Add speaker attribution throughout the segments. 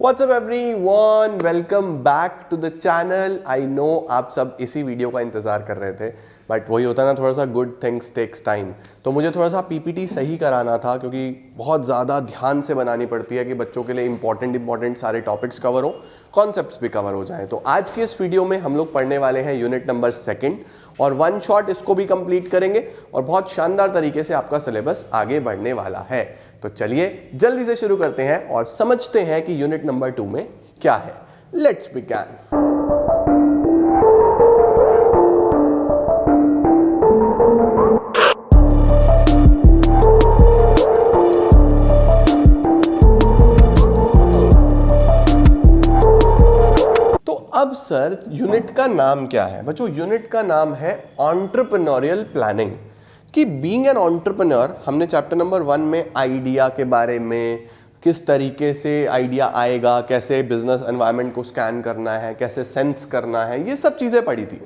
Speaker 1: What's up everyone? Welcome back to the channel. I know आप सब इसी video का इंतजार कर रहे थे, बट वही होता है ना, थोड़ा सा गुड थिंग्स टेक्स टाइम। तो मुझे थोड़ा सा पीपीटी सही कराना था क्योंकि बहुत ज़्यादा ध्यान से बनानी पड़ती है कि बच्चों के लिए इंपॉर्टेंट सारे टॉपिक्स कवर हो, कॉन्सेप्ट्स भी कवर हो जाएं। तो आज की इस वीडियो में हम लोग पढ़ने वाले हैं यूनिट नंबर 2 और वन शॉट इसको भी कंप्लीट करेंगे और बहुत शानदार तरीके से आपका सिलेबस आगे बढ़ने वाला है। तो चलिए जल्दी से शुरू करते हैं और समझते हैं कि यूनिट नंबर 2 में क्या है। Let's begin. अब सर यूनिट का नाम क्या है? बच्चों यूनिट का नाम है एंटरप्रेन्योरियल प्लानिंग। कि बीइंग एन एंटरप्रेन्योर, हमने चैप्टर नंबर 1 में आइडिया के बारे में, किस तरीके से आइडिया आएगा, कैसे बिजनेस एनवायरनमेंट को स्कैन करना है, कैसे सेंस करना है, ये सब चीजें पढ़ी थी।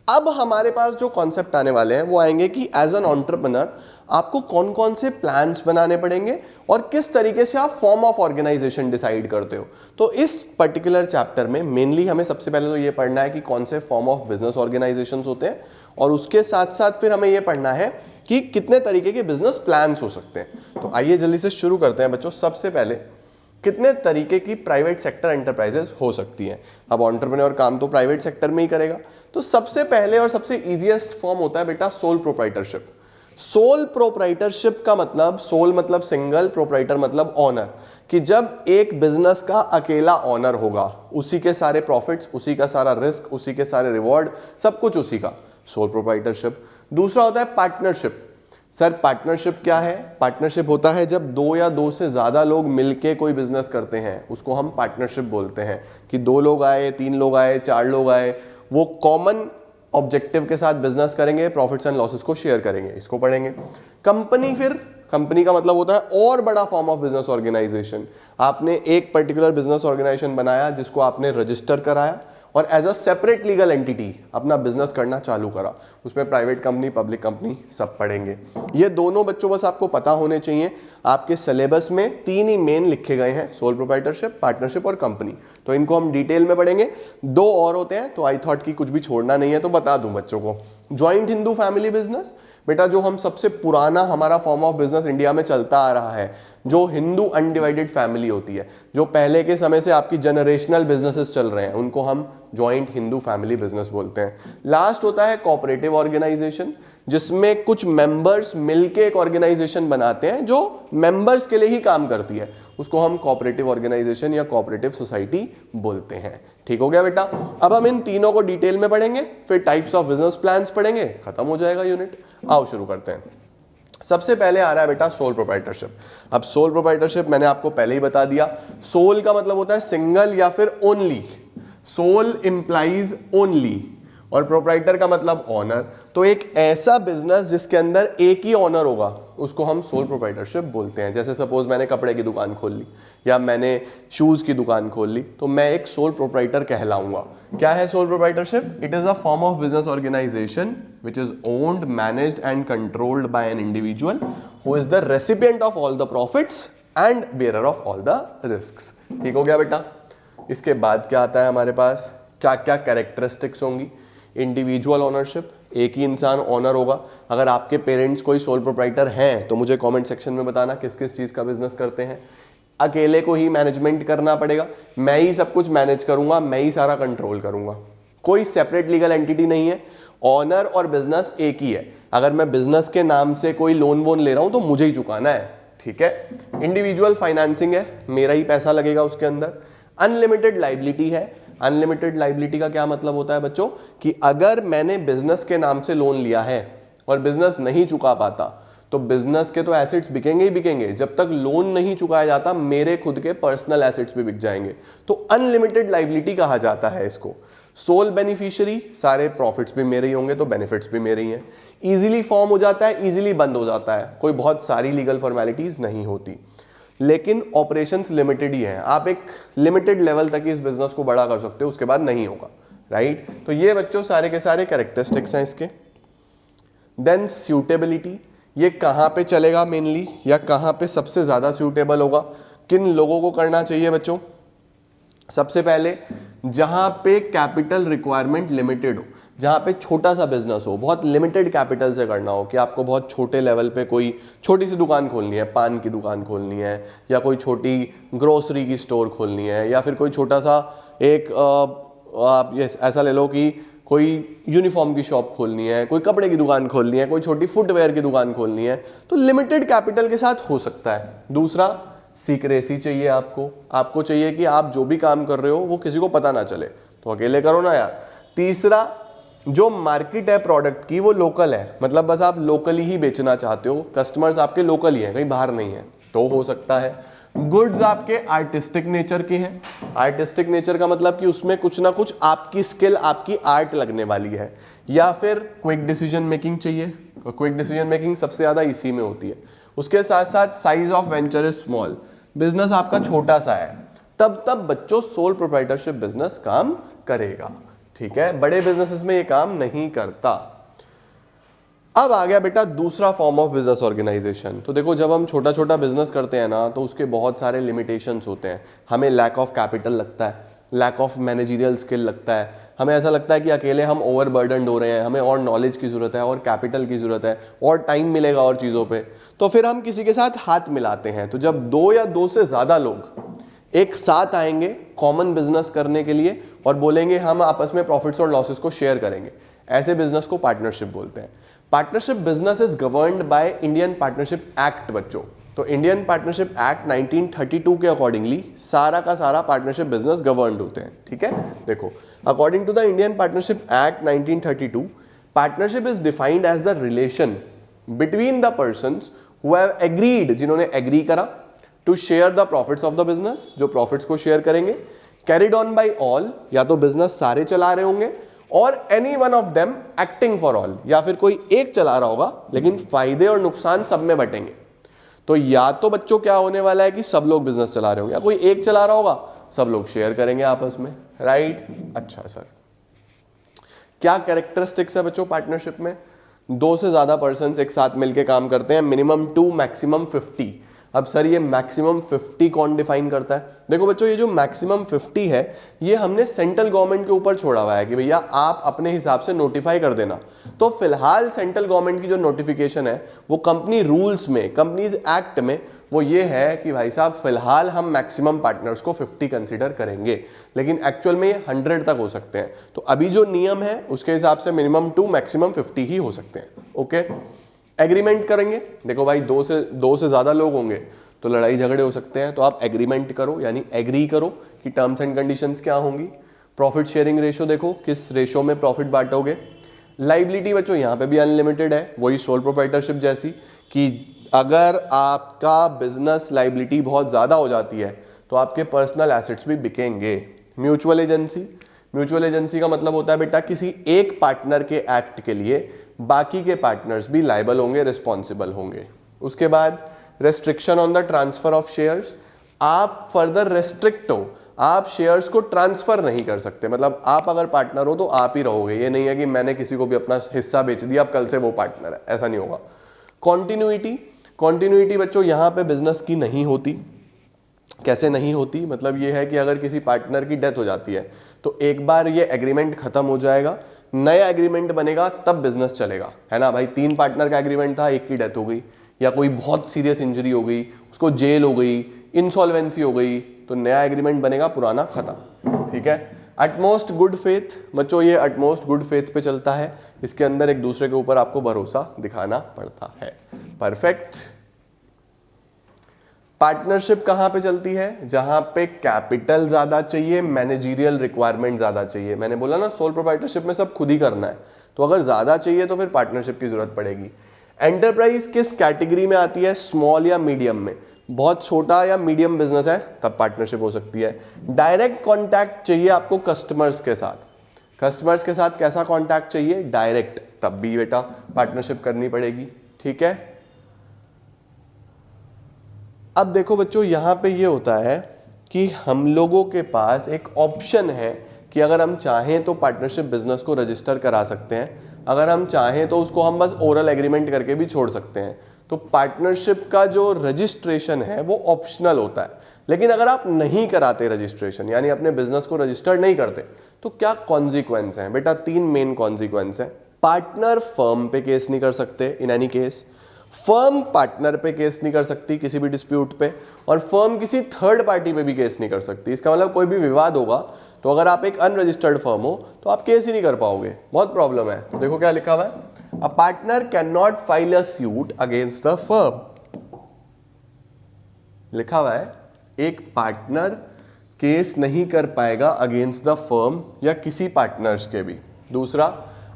Speaker 1: अब हमारे पास जो कॉन्सेप्ट आने वाले हैं वो आएंगे कि एज एन एंटरप्रेन्योर आपको कौन कौन से प्लान्स बनाने पड़ेंगे और किस तरीके से आप फॉर्म ऑफ ऑर्गेनाइजेशन डिसाइड करते हो। तो इस पर्टिकुलर चैप्टर में मेनली हमें सबसे पहले तो ये पढ़ना है कि कौन से फॉर्म ऑफ बिजनेस ऑर्गेनाइजेशंस होते हैं और उसके साथ साथ फिर हमें ये पढ़ना है कि कितने तरीके के बिजनेस प्लान्स हो सकते हैं। तो आइए जल्दी से शुरू करते हैं बच्चों। सबसे पहले कितने तरीके की प्राइवेट सेक्टर एंटरप्राइजेस हो सकती हैं। अब एंटरप्रेन्योर काम तो प्राइवेट सेक्टर में ही करेगा, तो सबसे पहले और सबसे इजीएस्ट फॉर्म होता है बेटा सोल प्रोप्राइटरशिप। सोल प्रोप्राइटरशिप का मतलब, सोल मतलब सिंगल, प्रोप्राइटर मतलब ऑनर, कि जब एक बिजनेस का अकेला ऑनर होगा, उसी के सारे प्रॉफिट्स, उसी का सारा रिस्क, उसी के सारे रिवॉर्ड, सब कुछ उसी का, सोल प्रोप्राइटरशिप। दूसरा होता है पार्टनरशिप। सर पार्टनरशिप क्या है? पार्टनरशिप होता है जब 2 या 2 से ज्यादा लोग मिलके कोई बिजनेस करते हैं, उसको हम पार्टनरशिप बोलते हैं। कि 2 लोग आए, 3 लोग आए, 4 लोग आए, वो कॉमन ऑब्जेक्टिव के साथ बिजनेस करेंगे, प्रॉफिट्स एंड लॉसेस को शेयर करेंगे, इसको पढ़ेंगे। कंपनी, फिर कंपनी का मतलब होता है और बड़ा फॉर्म ऑफ बिजनेस ऑर्गेनाइजेशन। आपने एक पर्टिकुलर बिजनेस ऑर्गेनाइजेशन बनाया जिसको आपने रजिस्टर कराया और as a separate legal entity अपना बिजनेस करना चालू करा, उसमें प्राइवेट कंपनी, पब्लिक कंपनी सब पढ़ेंगे। ये दोनों बच्चों बस आपको पता होने चाहिए। आपके सिलेबस में 3 ही मेन लिखे गए हैं, सोल प्रोप्राइटरशिप, पार्टनरशिप और कंपनी। तो इनको हम डिटेल में पढ़ेंगे। 2 और होते हैं, तो आई थॉट कि कुछ भी छोड़ना नहीं है तो बता दूं बच्चों को। ज्वाइंट हिंदू फैमिली बिजनेस, बेटा जो हम सबसे पुराना हमारा फॉर्म ऑफ बिजनेस इंडिया में चलता आ रहा है, जो हिंदू अनडिवाइडेड फैमिली होती है, जो पहले के समय से आपकी जनरेशनल बिजनेसेस चल रहे हैं, उनको हम ज्वाइंट हिंदू फैमिली बिजनेस बोलते हैं। लास्ट होता है कोऑपरेटिव ऑर्गेनाइजेशन, जिसमें कुछ मेंबर्स मिलके एक ऑर्गेनाइजेशन बनाते हैं जो मेंबर्स के लिए ही काम करती है, उसको हम कोऑपरेटिव ऑर्गेनाइजेशन या कोऑपरेटिव सोसाइटी बोलते हैं। ठीक हो गया बेटा? अब हम इन तीनों को डिटेल में पढ़ेंगे, फिर टाइप्स ऑफ बिजनेस प्लान्स पढ़ेंगे, खत्म हो जाएगा यूनिट। आओ शुरू करते हैं। सबसे पहले आ रहा है बेटा सोल प्रोप्राइटरशिप। अब सोल प्रोप्राइटरशिप मैंने आपको पहले ही बता दिया। सोल का मतलब होता है सिंगल या फिर ओनली। सोल इंप्लाइज ओनली और प्रोप्राइटर का मतलब ऑनर। तो एक ऐसा बिजनेस जिसके अंदर एक ही ऑनर होगा, उसको हम सोल प्रोप्राइटरशिप बोलते हैं। जैसे सपोज मैंने कपड़े की दुकान खोल ली या मैंने शूज की दुकान खोल ली, तो मैं एक सोल प्रोप्राइटर कहलाऊंगा। क्या है sole proprietorship? It is a form of business organization which is owned, managed and controlled by an individual who is the recipient of all the profits and bearer of all the risks. ठीक हो गया बेटा? इसके बाद क्या आता है हमारे पास? क्या क्या कैरेक्टरिस्टिक्स होंगी? इंडिविजुअल ओनरशिप, एक ही इंसान ओनर होगा। अगर आपके पेरेंट्स कोई सोल प्रोप्राइटर हैं तो मुझे कमेंट सेक्शन में बताना किस किस चीज का बिजनेस करते हैं। अकेले को ही मैनेजमेंट करना पड़ेगा, मैं ही सब कुछ मैनेज करूंगा, मैं ही सारा कंट्रोल करूंगा, कोई सेपरेट लीगल एंटिटी नहीं है। ऑनर और बिजनेस एक ही है। अगर मैं बिजनेस के नाम से कोई लोन वोन ले रहा हूं तो मुझे ही चुकाना है। ठीक है? इंडिविजुअल फाइनेंसिंग है, मेरा ही पैसा लगेगा उसके अंदर। अनलिमिटेड लाइबिलिटी है। अनलिमिटेड लाइबिलिटी का क्या मतलब होता है बच्चों? कि अगर मैंने बिजनेस के नाम से लोन लिया है और बिजनेस नहीं चुका पाता, तो बिजनेस के तो एसेट्स बिकेंगे ही बिकेंगे, जब तक लोन नहीं चुकाया जाता मेरे खुद के पर्सनल एसेट्स भी बिक जाएंगे। तो अनलिमिटेड लाइबिलिटी कहा जाता है इसको। सोल बेनिफिशियरी, सारे प्रॉफिट्स भी मेरे ही होंगे तो बेनिफिट्स भी मेरे ही हैं। इजीली फॉर्म हो जाता है, इजीली बंद हो जाता है, कोई बहुत सारी लीगल फॉर्मेलिटीज नहीं होती। लेकिन ऑपरेशंस लिमिटेड ही हैं, आप एक लिमिटेड लेवल तक इस बिजनेस को बड़ा कर सकते हो, उसके बाद नहीं होगा। राइट? तो ये बच्चों सारे के सारे कैरेक्टरिस्टिक्स हैं इसके। देन सूटेबिलिटी, ये कहाँ पे चलेगा मेनली, या कहाँ पे सबसे ज्यादा सूटेबल होगा, किन लोगों को करना चाहिए बच्चों? सबसे पहले जहां पे कैपिटल रिक्वायरमेंट लिमिटेड हो, जहां पे छोटा सा बिजनेस हो, बहुत लिमिटेड कैपिटल से करना हो, कि आपको बहुत छोटे लेवल पे कोई छोटी सी दुकान खोलनी है, पान की दुकान खोलनी है, या कोई छोटी ग्रोसरी की स्टोर खोलनी है, या फिर कोई छोटा सा एक आप ये ऐसा ले लो कि कोई यूनिफॉर्म की शॉप खोलनी है, कोई कपड़े की दुकान खोलनी है, कोई छोटी फुटवेयर की दुकान खोलनी है, तो लिमिटेड कैपिटल के साथ हो सकता है। दूसरा, सीक्रेसी चाहिए आपको चाहिए कि आप जो भी काम कर रहे हो वो किसी को पता ना चले, तो अकेले करो ना यार। तीसरा, जो मार्केट है प्रोडक्ट की वो लोकल है, मतलब बस आप लोकली ही बेचना चाहते हो, कस्टमर्स आपके लोकल ही हैं, कहीं बाहर नहीं है, तो हो सकता है। गुड्स आपके आर्टिस्टिक नेचर के हैं। आर्टिस्टिक नेचर का मतलब कि उसमें कुछ ना कुछ आपकी स्किल, आपकी आर्ट लगने वाली है। या फिर क्विक डिसीजन मेकिंग चाहिए, क्विक डिसीजन मेकिंग सबसे ज्यादा इसी में होती है। उसके साथ साथ size of venture is small, business आपका छोटा सा है, तब बच्चों सोल प्रोप्राइटरशिप बिजनेस काम करेगा, ठीक है। बड़े बिजनेसेस में ये काम नहीं करता। अब आ गया बेटा दूसरा फॉर्म ऑफ बिजनेस ऑर्गेनाइजेशन। तो देखो, जब हम छोटा छोटा बिजनेस करते हैं ना, तो उसके बहुत सारे लिमिटेशंस होते हैं। हमें लैक ऑफ कैपिटल लगता है, लैक ऑफ मैनेजरियल स्किल लगता है, हमें ऐसा लगता है कि अकेले हम ओवरबर्डनड हो रहे हैं, हमें और नॉलेज की जरूरत है, और कैपिटल की जरूरत है, और टाइम मिलेगा और चीज़ों पे, तो फिर हम किसी के साथ हाथ मिलाते हैं। तो जब दो या दो से ज़्यादा लोग एक साथ आएंगे कॉमन बिजनेस करने के लिए और बोलेंगे हम आपस में प्रॉफिट्स और लॉसेस को शेयर करेंगे, ऐसे बिजनेस को पार्टनरशिप बोलते हैं। Partnership business is governed by Indian partnership act बच्चों। तो इंडियन पार्टनरशिप एक्ट 1932 के अकॉर्डिंगली सारा का सारा पार्टनरशिप बिजनेस गवर्नड होते हैं, ठीक है। देखो, according to the Indian partnership act 1932, partnership is defined as the relation between the persons who have agreed, जिन्होंने एग्री करा, to share the profits of the business, जो प्रॉफिट्स को शेयर करेंगे, कैरिड ऑन बाय ऑल, या तो business सारे चला रहे होंगे, और any one of them acting for all, या फिर कोई एक चला रहा होगा लेकिन फायदे और नुकसान सब में बटेंगे। तो या तो बच्चों क्या होने वाला है कि सब लोग बिजनेस चला रहे होंगे, या कोई एक चला रहा होगा, सब लोग शेयर करेंगे आपस में, राइट। अच्छा सर, क्या कैरेक्टरिस्टिक्स है बच्चों पार्टनरशिप में? दो से ज्यादा पर्सन्स एक साथ मिलकर काम करते हैं, मिनिमम 2 मैक्सिमम 50। अब सर ये मैक्सिमम 50 कौन डिफाइन करता है? देखो बच्चों, ये जो मैक्सिमम 50 है ये हमने सेंट्रल गवर्नमेंट के ऊपर छोड़ा हुआ है कि भैया आप अपने हिसाब से नोटिफाई कर देना। तो फिलहाल सेंट्रल गवर्नमेंट की जो नोटिफिकेशन है वो कंपनी रूल्स में, कंपनीज एक्ट में, वो ये है कि भाई साहब फिलहाल हम मैक्सिमम पार्टनर्स को 50 कंसीडर करेंगे, लेकिन एक्चुअल में ये 100 तक हो सकते हैं। तो अभी जो नियम है उसके हिसाब से मिनिमम 2 मैक्सिमम 50 ही हो सकते हैं, ओके। एग्रीमेंट करेंगे, देखो भाई दो से ज्यादा लोग होंगे तो लड़ाई झगड़े हो सकते हैं, तो आप एग्रीमेंट करो, यानी एग्री करो कि टर्म्स एंड कंडीशंस क्या होंगी। प्रॉफिट शेयरिंग रेशो देखो, किस रेशो में प्रॉफिट बांटोगे। लाइबिलिटी बच्चों यहाँ पे भी अनलिमिटेड है, वही सोल प्रोप्राइटरशिप जैसी, कि अगर आपका बिजनेस लाइबिलिटी बहुत ज्यादा हो जाती है तो आपके पर्सनल एसेट्स भी बिकेंगे। म्यूचुअल एजेंसी का मतलब होता है बेटा किसी एक पार्टनर के एक्ट के लिए बाकी के पार्टनर्स भी लायबल होंगे, रिस्पॉन्सिबल होंगे। उसके बाद restriction on the transfer of shares, आप फर्दर रेस्ट्रिक्ट हो, आप शेयर्स को ट्रांसफर नहीं कर सकते, मतलब आप अगर पार्टनर हो तो आप ही रहोगे, ये नहीं है कि मैंने किसी को भी अपना हिस्सा बेच दिया अब कल से वो पार्टनर है, ऐसा नहीं होगा। कॉन्टिन्यूटी बच्चों यहाँ पे बिजनेस की नहीं होती। कैसे नहीं होती? मतलब ये है कि अगर किसी पार्टनर की डेथ हो जाती है तो एक बार ये एग्रीमेंट खत्म हो जाएगा, नया एग्रीमेंट बनेगा, तब बिजनेस चलेगा, है ना भाई। 3 पार्टनर का एग्रीमेंट था, एक की डेथ हो गई, या कोई बहुत सीरियस इंजरी हो गई, उसको जेल हो गई, इंसॉल्वेंसी हो गई, तो नया एग्रीमेंट बनेगा, पुराना खत्म, ठीक है। अटमोस्ट गुड फेथ बच्चों, ये अटमोस्ट गुड फेथ पे चलता है, इसके अंदर एक दूसरे के ऊपर आपको भरोसा दिखाना पड़ता है। परफेक्ट। पार्टनरशिप कहां पे चलती है? जहां पे कैपिटल ज्यादा चाहिए, मैनेजरियल रिक्वायरमेंट ज्यादा चाहिए। मैंने बोला ना सोल प्रोप्राइटरशिप में सब खुद ही करना है, तो अगर ज्यादा चाहिए तो फिर पार्टनरशिप की जरूरत पड़ेगी। एंटरप्राइज किस कैटेगरी में आती है? स्मॉल या मीडियम में। बहुत छोटा या मीडियम बिजनेस है तब पार्टनरशिप हो सकती है। डायरेक्ट कॉन्टैक्ट चाहिए आपको कस्टमर्स के साथ। कस्टमर्स के साथ कैसा कॉन्टैक्ट चाहिए? डायरेक्ट, तब भी बेटा पार्टनरशिप करनी पड़ेगी, ठीक है। अब देखो बच्चों, यहां पे ये होता है कि हम लोगों के पास एक ऑप्शन है कि अगर हम चाहें तो पार्टनरशिप बिजनेस को रजिस्टर करा सकते हैं, अगर हम चाहें तो उसको हम बस ओरल एग्रीमेंट करके भी छोड़ सकते हैं। तो पार्टनरशिप का जो रजिस्ट्रेशन है वो ऑप्शनल होता है। लेकिन अगर आप नहीं कराते रजिस्ट्रेशन, यानी अपने बिजनेस को रजिस्टर्ड नहीं करते, तो क्या कॉन्सिक्वेंस हैं बेटा? 3 मेन कॉन्सिक्वेंस हैं। पार्टनर फर्म पे केस नहीं कर सकते in any case, firm partner पे केस नहीं कर सकती किसी भी डिस्प्यूट पे, और फर्म किसी थर्ड पार्टी पे भी केस नहीं कर सकती। इसका मतलब कोई भी विवाद होगा तो अगर आप एक अनरजिस्टर्ड फर्म हो तो आप केस ही नहीं कर पाओगे, बहुत प्रॉब्लम है। तो देखो क्या लिखा हुआ है, a partner can not file a suit against the firm. लिखा हुआ है एक पार्टनर केस नहीं कर पाएगा अगेंस्ट द फर्म या किसी पार्टनर्स के भी। दूसरा,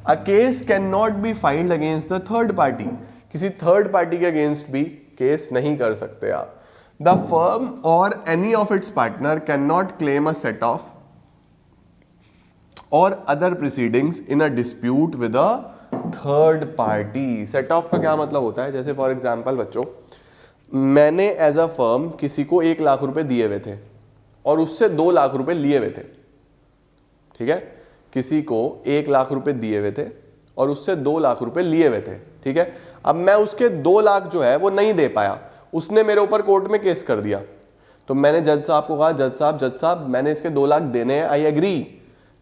Speaker 1: a case can not be filed against the third party, किसी थर्ड पार्टी के अगेंस्ट भी केस नहीं कर सकते आप। The firm or any of its partner can not claim a set off or other proceedings in a dispute with a third party. Set off का क्या मतलब होता है? जैसे फॉर एग्जांपल बच्चों, मैंने एज अ फर्म किसी को 1 लाख रुपए दिए हुए थे और उससे 2 लाख रुपए लिए हुए थे, ठीक है? किसी को 1 लाख रुपए दिए हुए थे और उससे 2 लाख रुपए लिए हुए थे, ठीक है? अब मैं उसके 2 लाख जो है वो नहीं दे पाया, उसने मेरे ऊपर कोर्ट में केस कर दिया। तो मैंने जज साहब को कहा, जज साहब मैंने इसके 2 लाख देने हैं, आई एग्री,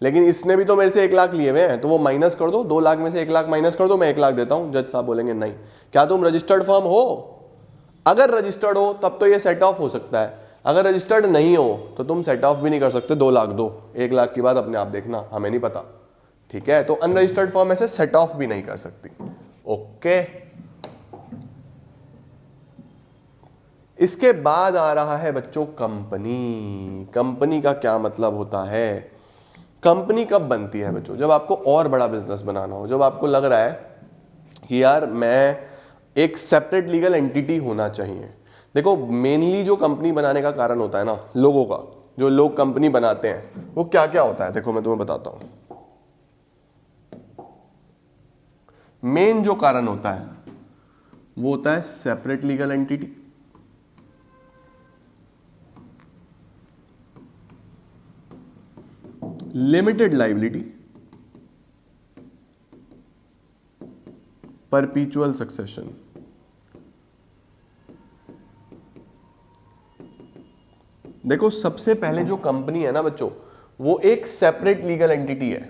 Speaker 1: लेकिन इसने भी तो मेरे से 1 लाख लिए हुए हैं, तो वो माइनस कर दो, 2 लाख में से 1 लाख माइनस कर दो, मैं 1 लाख देता हूं। जज साहब बोलेंगे नहीं। क्या तुम रजिस्टर्ड फर्म हो? अगर रजिस्टर्ड हो तब तो ये सेट ऑफ हो सकता है, अगर रजिस्टर्ड नहीं हो तो तुम सेट ऑफ भी नहीं कर सकते। 2 लाख दो, 1 लाख की बात अपने आप देखना, हमें नहीं पता, ठीक है? तो अनरजिस्टर्ड फर्म ऐसे सेट ऑफ भी नहीं कर सकती। ओके, इसके बाद आ रहा है बच्चों कंपनी। कंपनी का क्या मतलब होता है? कंपनी कब बनती है बच्चों? जब आपको और बड़ा बिजनेस बनाना हो, जब आपको लग रहा है कि यार मैं एक सेपरेट लीगल एंटिटी होना चाहिए। देखो मेनली जो कंपनी बनाने का कारण होता है ना लोगों का, जो लोग कंपनी बनाते हैं वो क्या क्या होता है, देखो मैं तुम्हें बताता हूं। मेन जो कारण होता है वो होता है separate legal entity, limited liability, परपीचुअल succession. देखो सबसे पहले जो कंपनी है ना बच्चों, वो एक सेपरेट लीगल एंटिटी है।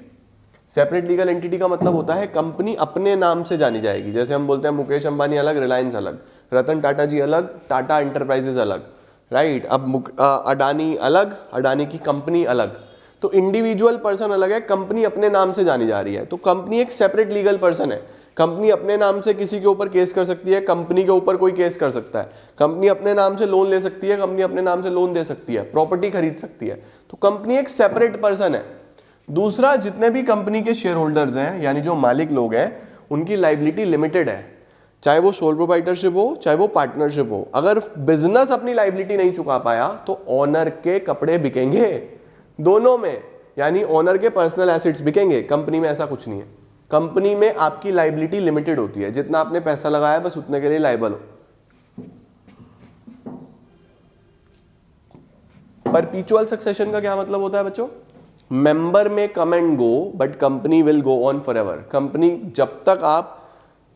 Speaker 1: सेपरेट लीगल एंटिटी का मतलब होता है कंपनी अपने नाम से जानी जाएगी। जैसे हम बोलते हैं मुकेश अंबानी अलग, रिलायंस अलग, रतन टाटा जी अलग, टाटा एंटरप्राइजेस अलग, राइट? अब अडानी अलग, अडानी की कंपनी अलग। तो इंडिविजुअल पर्सन अलग है, कंपनी अपने नाम से जानी जा रही है। तो कंपनी एक सेपरेट लीगल पर्सन है। कंपनी अपने नाम से किसी के ऊपर केस कर सकती है, कंपनी के ऊपर कोई केस कर सकता है। कंपनी अपने नाम से लोन ले सकती है, कंपनी अपने नाम से लोन दे सकती है, प्रॉपर्टी खरीद सकती है। तो कंपनी एक सेपरेट पर्सन है। दूसरा, जितने भी कंपनी के शेयर होल्डर्स हैं यानी जो मालिक लोग हैं, उनकी लाइबिलिटी लिमिटेड है, चाहे वो सोल प्रोप्राइटरशिप हो चाहे वो पार्टनरशिप हो। अगर बिजनेस अपनी लाइबिलिटी नहीं चुका पाया तो ओनर के कपड़े बिकेंगे दोनों में, यानी ओनर के पर्सनल एसेट्स बिकेंगे। कंपनी में ऐसा कुछ नहीं है। कंपनी में आपकी लाइबिलिटी लिमिटेड होती है, जितना आपने पैसा लगाया बस उतने के लिए लाइबल हो। परपीचुअल सक्सेशन का क्या मतलब होता है बच्चों? मेंबर में come and go but company will go on forever. Company जब तक आप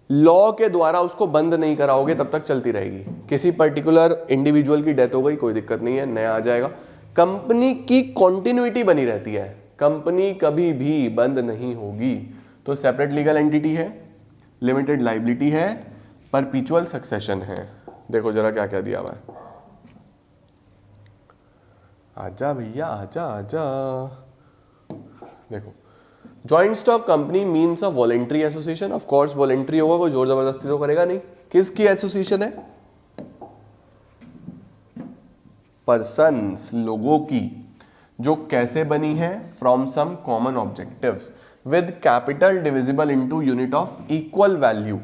Speaker 1: लॉ के द्वारा उसको बंद नहीं कराओगे तब तक चलती रहेगी। किसी पर्टिकुलर इंडिविजुअल की डेथ हो गई, कोई दिक्कत नहीं है, नया आ जाएगा। कंपनी की कॉन्टिन्यूटी बनी रहती है, कंपनी कभी भी बंद नहीं होगी। तो सेपरेट लीगल एंटिटी है, लिमिटेड लाइबिलिटी है, परपीचुअल सक्सेशन है। देखो जरा क्या क्या दिया हुआ है। आजा भैया आजा आजा। देखो, joint stock company means a voluntary association. Of course voluntary होगा, कोई जोर जबरदस्ती तो करेगा नहीं। किसकी एसोसिएशन है? पर्सन्स, लोगों की, जो कैसे बनी है? From some common objectives with capital divisible into unit of equal value.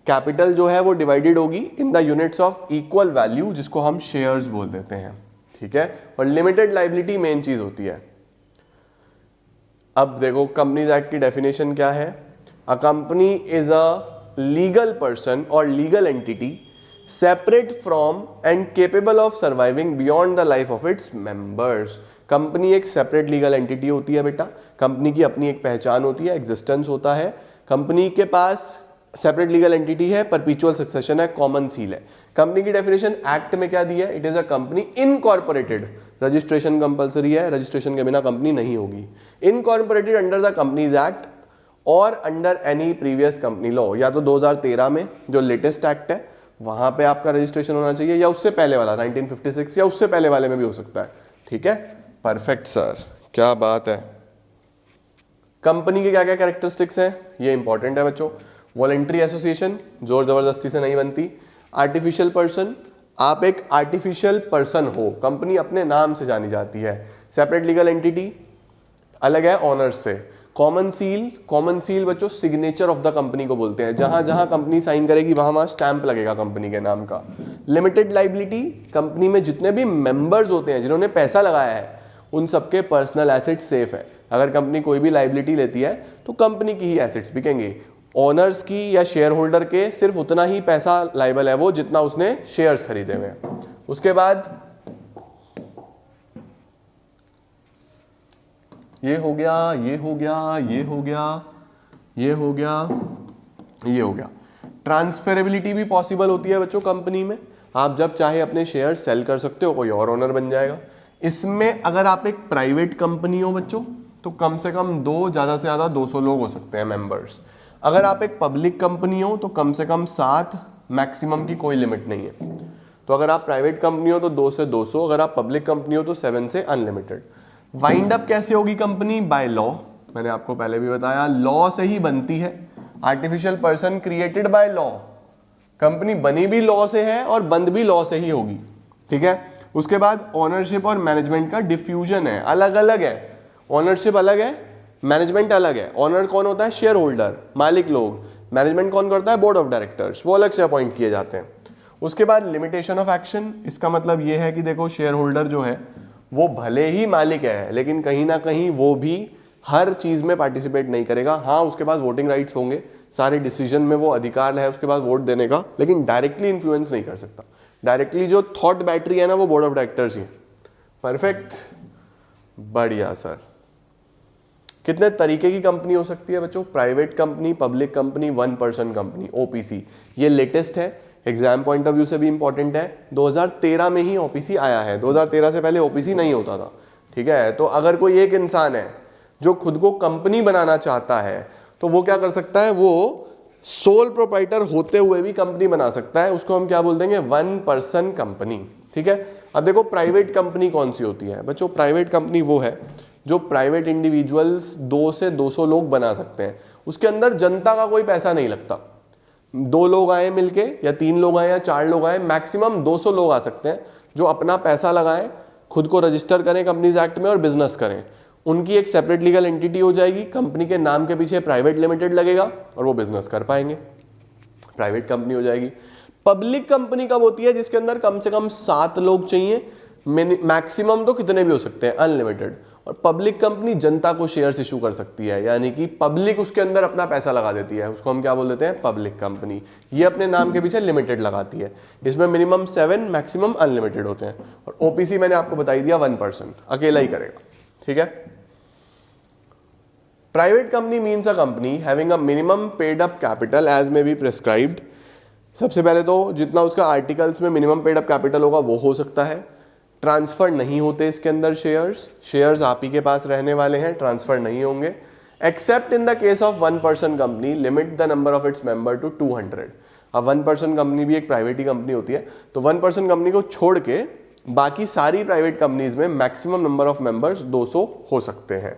Speaker 1: Capital जो है वो डिवाइडेड होगी in the units of equal value, जिसको हम शेयर्स बोल देते हैं, ठीक है? और लिमिटेड लाइबिलिटी मेन चीज होती है। अब देखो कंपनीज एक्ट की डेफिनेशन क्या है? A company is a legal person और legal entity separate from and capable of surviving beyond the life of its members. Company एक सेपरेट लीगल एंटिटी होती है बेटा। कंपनी की अपनी एक पहचान होती है, एग्जिस्टेंस होता है। कंपनी के पास सेपरेट लीगल एंटिटी है, परपीचुअल सक्सेशन है, कॉमन सील है। कंपनी की डेफिनेशन एक्ट में क्या दी है? It is a company incorporated, registration compulsory है, रजिस्ट्रेशन के बिना कंपनी नहीं होगी। Incorporated under the companies act or under any previous company law, या तो 2013 में जो लेटेस्ट एक्ट है वहां पे आपका रजिस्ट्रेशन होना चाहिए, या उससे पहले वाला 1956 या उससे पहले वाले में भी हो सकता है। ठीक है, परफेक्ट सर, क्या बात है। कंपनी के क्या क्या कैरेक्टरिस्टिक्स हैं ये इंपॉर्टेंट है बच्चों। वॉलेंट्री एसोसिएशन, जोर जबरदस्ती से नहीं बनती। आर्टिफिशियल पर्सन, आप एक आर्टिफिशियल पर्सन हो, कंपनी अपने नाम से जानी जाती है। सेपरेट लीगल एंटिटी अलग है ऑनर्स से। कॉमन सील, कॉमन सील बच्चों सिग्नेचर ऑफ द कंपनी को बोलते हैं, जहां जहां कंपनी साइन करेगी वहां वहां स्टैंप लगेगा कंपनी के नाम का। लिमिटेड लाइबिलिटी, कंपनी में जितने भी मेंबर्स होते हैं जिन्होंने पैसा लगाया है उन सबके पर्सनल एसेट्स सेफ है। अगर कंपनी कोई भी लाइबिलिटी लेती है तो कंपनी की ही एसेट्स बिकेंगे। ओनर्स की या शेयर होल्डर के सिर्फ उतना ही पैसा लाइबल है वो जितना उसने शेयर्स खरीदे हुए हैं। उसके बाद ये हो गया, ये हो गया, ये हो गया, ये हो गया, ये हो गया। ट्रांसफरेबिलिटी भी पॉसिबल होती है बच्चों कंपनी में, आप जब चाहे अपने शेयर सेल कर सकते हो, कोई और ओनर बन जाएगा। इसमें अगर आप एक प्राइवेट कंपनी हो बच्चों तो कम से कम 2, ज्यादा से ज्यादा 200 लोग हो सकते हैं मेंबर्स। अगर आप एक पब्लिक कंपनी हो तो कम से कम 7, मैक्सिमम की कोई लिमिट नहीं है। तो अगर आप प्राइवेट कंपनी हो तो 2 से 200, अगर आप पब्लिक कंपनी हो तो 7 से अनलिमिटेड। वाइंड अप कैसे होगी कंपनी? बाय लॉ, मैंने आपको पहले भी बताया लॉ से ही बनती है। Artificial person created by law, company बनी भी लॉ से है और बंद भी लॉ से ही होगी। ठीक है, उसके बाद ओनरशिप और मैनेजमेंट का डिफ्यूजन है, अलग अलग है। ओनरशिप अलग है, मैनेजमेंट अलग है। ओनर कौन होता है? शेयर होल्डर, मालिक लोग। मैनेजमेंट कौन करता है? बोर्ड ऑफ डायरेक्टर्स, वो अलग से अपॉइंट किए जाते हैं। उसके बाद लिमिटेशन ऑफ एक्शन, इसका मतलब ये है कि देखो शेयर होल्डर जो है वो भले ही मालिक है लेकिन कहीं ना कहीं वो भी हर चीज में पार्टिसिपेट नहीं करेगा। हाँ, उसके पास वोटिंग राइट्स होंगे, सारे डिसीजन में वो अधिकार है उसके पास वोट देने का, लेकिन डायरेक्टली इन्फ्लुएंस नहीं कर सकता। डायरेक्टली जो थॉट बैटरी है ना वो board of directors he. Perfect, बढ़िया सर। कितने तरीके की कंपनी हो सकती है बच्चों? Private company, public company, 1 person company, OPC. ये लेटेस्ट है, एग्जाम पॉइंट ऑफ व्यू से भी इंपॉर्टेंट है। 2013 में ही ओपीसी आया है, 2013 से पहले ओपीसी नहीं होता था। ठीक है, तो अगर कोई एक इंसान है जो खुद को कंपनी बनाना चाहता है तो वो क्या कर सकता है? वो सोल प्रोप्राइटर होते हुए भी कंपनी बना सकता है, उसको हम क्या बोल देंगे? 1 पर्सन कंपनी। ठीक है, अब देखो प्राइवेट कंपनी कौन सी होती है बच्चों? प्राइवेट कंपनी वो है जो प्राइवेट इंडिविजुअल्स 2 से 200 लोग बना सकते हैं, उसके अंदर जनता का कोई पैसा नहीं लगता। 2 लोग आए मिलके या 3 लोग आए या 4 लोग आए, मैक्सिमम 200 लोग आ सकते हैं जो अपना पैसा लगाएं, खुद को रजिस्टर करें कंपनीज एक्ट में और बिजनेस करें। उनकी एक सेपरेट लीगल एंटिटी हो जाएगी, कंपनी के नाम के पीछे प्राइवेट लिमिटेड लगेगा और वो बिजनेस कर पाएंगे, प्राइवेट कंपनी हो जाएगी। पब्लिक कंपनी कब होती है? जिसके अंदर कम से कम 7 लोग चाहिए, मैक्सिमम तो कितने भी हो सकते हैं, अनलिमिटेड। और पब्लिक कंपनी जनता को शेयर्स इशू कर सकती है, यानी कि पब्लिक उसके अंदर अपना पैसा लगा देती है, उसको हम क्या बोल देते हैं? Public company. ये अपने नाम के पीछे लिमिटेड लगाती है, इसमें मिनिमम 7, मैक्सिमम अनलिमिटेड होते हैं। और ओपीसी मैंने आपको बताई दिया 1 पर्सन अकेला ही करेगा। ठीक है, private company means a company having a minimum paid up capital as may be prescribed. सबसे पहले तो जितना उसका आर्टिकल्स में मिनिमम पेड अप कैपिटल होगा वो हो सकता है। ट्रांसफर नहीं होते इसके अंदर शेयर्स आप ही के पास रहने वाले हैं, ट्रांसफर नहीं होंगे। Except in the case of 1 person company, limit the number of its member to 200। अब 1 पर्सन कंपनी भी एक प्राइवेट ही कंपनी होती है, तो 1 पर्सन कंपनी को छोड़ के बाकी सारी प्राइवेट कंपनीज में मैक्सिमम नंबर ऑफ मेंबर्स 200 हो सकते हैं।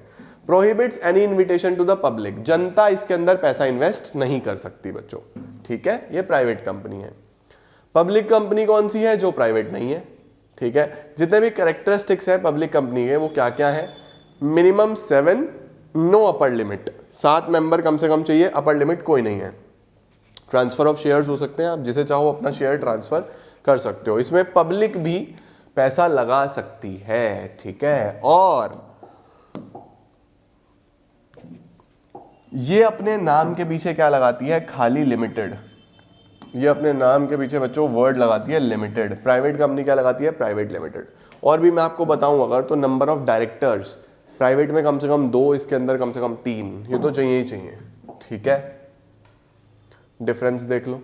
Speaker 1: Prohibits any invitation to the public, जनता इसके अंदर पैसा इन्वेस्ट नहीं कर सकती बच्चों। ठीक है, ये प्राइवेट कंपनी है। पब्लिक कंपनी कौन सी है? जो प्राइवेट नहीं है। ठीक है, जितने भी कैरेक्टरिस्टिक्स हैं पब्लिक कंपनी के वो क्या क्या है? Minimum 7, no upper limit, 7 member कम से कम चाहिए, अपर लिमिट कोई नहीं है। ट्रांसफर ऑफ शेयर्स हो सकते हैं, आप जिसे चाहो अपना शेयर ट्रांसफर कर सकते हो। इसमें पब्लिक भी पैसा लगा सकती है। ठीक है, और ये अपने नाम के पीछे क्या लगाती है? खाली लिमिटेड। ये अपने नाम के पीछे बच्चों वर्ड लगाती है लिमिटेड। प्राइवेट कंपनी क्या लगाती है? Private limited. और भी मैं आपको बताऊं अगर तो नंबर ऑफ डायरेक्टर्स प्राइवेट में कम से कम 2, इसके अंदर कम से कम 3, ये तो चाहिए ही चाहिए। ठीक है, डिफरेंस देख लो।